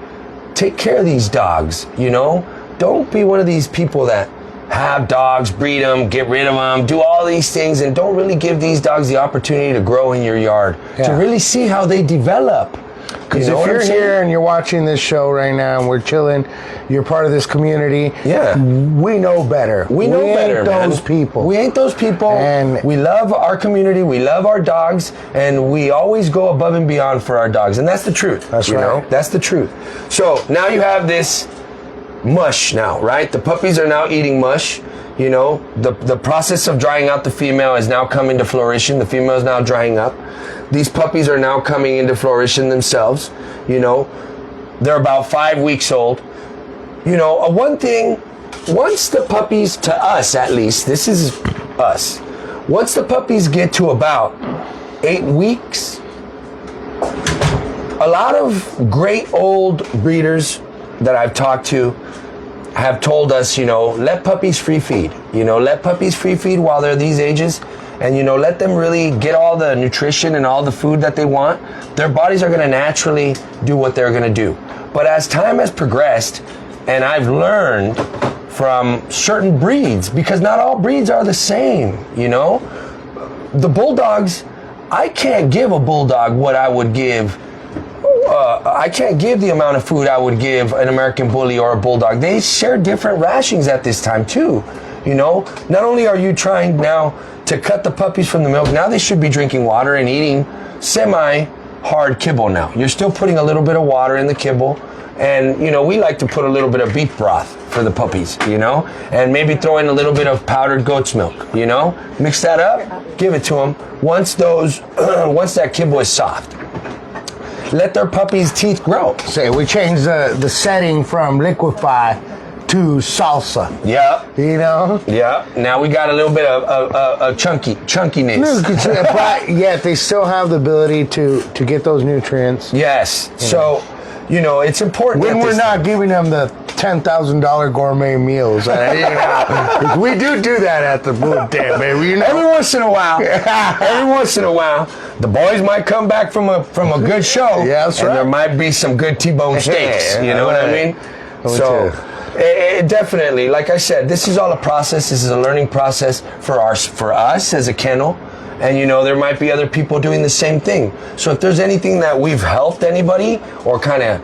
take care of these dogs, you know? Don't be one of these people that have dogs, breed them, get rid of them, do all these things, and don't really give these dogs the opportunity to grow in your yard, to really see how they develop. Because if you're here and you're watching this show right now and we're chilling, you're part of this community. Yeah, we know better. We know better, man. Those people. We ain't those people. And we love our community. We love our dogs, and we always go above and beyond for our dogs. And that's the truth. That's right. You know? That's the truth. So now you have this mush now, right? The puppies are now eating mush. You know, the process of drying out the female is now coming to flourishing. The female is now drying up. These puppies are now coming into flourishing themselves. You know, they're about 5 weeks old. You know, one thing, once the puppies, to us at least, this is us, once the puppies get to about 8 weeks, a lot of great old breeders that I've talked to have told us, you know, let puppies free feed. You know, let puppies free feed while they're these ages. And, you know, let them really get all the nutrition and all the food that they want. Their bodies are going to naturally do what they're going to do. But as time has progressed, and I've learned from certain breeds, because not all breeds are the same, you know? The bulldogs, I can't give a bulldog what I would give. I can't give the amount of food I would give an American bully or a bulldog. They share different rations at this time too. You know, not only are you trying now to cut the puppies from the milk, now they should be drinking water and eating semi-hard kibble now. You're still putting a little bit of water in the kibble. And, you know, we like to put a little bit of beef broth for the puppies, you know, and maybe throw in a little bit of powdered goat's milk, you know, mix that up, give it to them. Once that kibble is soft, let their puppies' teeth grow. Say, we changed the setting from liquefy to salsa. Yeah. You know? Yeah. Now we got a little bit of chunkiness. But yet they still have the ability to get those nutrients. Yes. So, you know, it's important. When we're not giving them the $10,000 gourmet meals. You know, we do that at the Blue Dam, baby. You know? Every once in a while. Every once in a while. The boys might come back from a good show. Yeah, that's right. And there might be some good T-bone steaks. You know what I mean? So, it definitely, like I said, this is all a process. This is a learning process for us as a kennel. And, you know, there might be other people doing the same thing. So if there's anything that we've helped anybody or kind of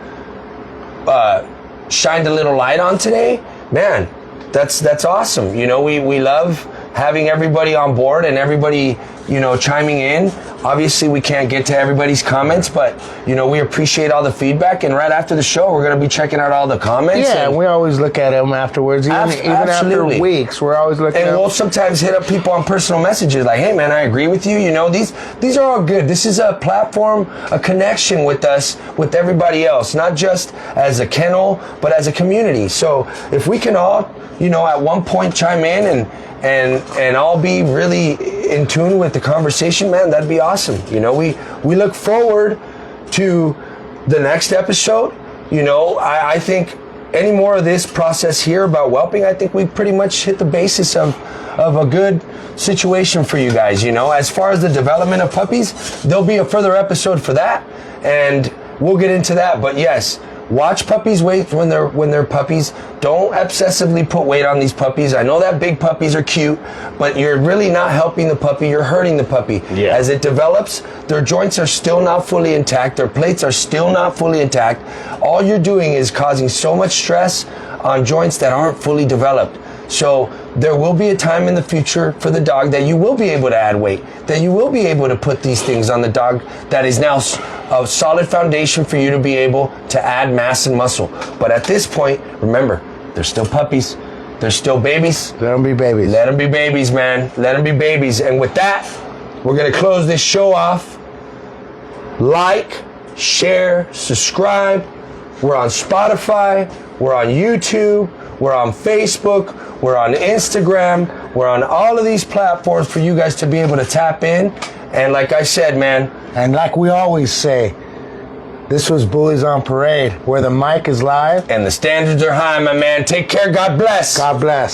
shined a little light on today, man, that's awesome. You know, we love having everybody on board and everybody, you know, chiming in. Obviously, we can't get to everybody's comments, but, you know, we appreciate all the feedback. And right after the show, we're going to be checking out all the comments. Yeah, and we always look at them afterwards. Even after weeks, we're always looking at them. And we'll sometimes hit up people on personal messages like, hey, man, I agree with you. You know, these are all good. This is a platform, a connection with us, with everybody else, not just as a kennel, but as a community. So if we can all, you know, at one point chime in and all be really in tune with the conversation, man, that'd be awesome. You know, we look forward to the next episode. You know, I think any more of this process here about whelping, I think we pretty much hit the basis of a good situation for you guys. You know, as far as the development of puppies, there'll be a further episode for that, and we'll get into that. But yes, Watch puppies' weight when they're puppies. Don't obsessively put weight on these puppies. I know that big puppies are cute, but you're really not helping the puppy. You're hurting the puppy. Yeah. As it develops, their joints are still not fully intact. Their plates are still not fully intact. All you're doing is causing so much stress on joints that aren't fully developed. So there will be a time in the future for the dog that you will be able to add weight, that you will be able to put these things on the dog that is now a solid foundation for you to be able to add mass and muscle. But at this point, remember, they're still puppies. They're still babies. Let them be babies. Let them be babies, man. Let them be babies. And with that, we're going to close this show off. Like, share, subscribe. We're on Spotify. We're on YouTube. We're on Facebook. We're on Instagram. We're on all of these platforms for you guys to be able to tap in. And like I said, man. And like we always say, this was Bullies on Parade, where the mic is live. And the standards are high, my man. Take care. God bless. God bless.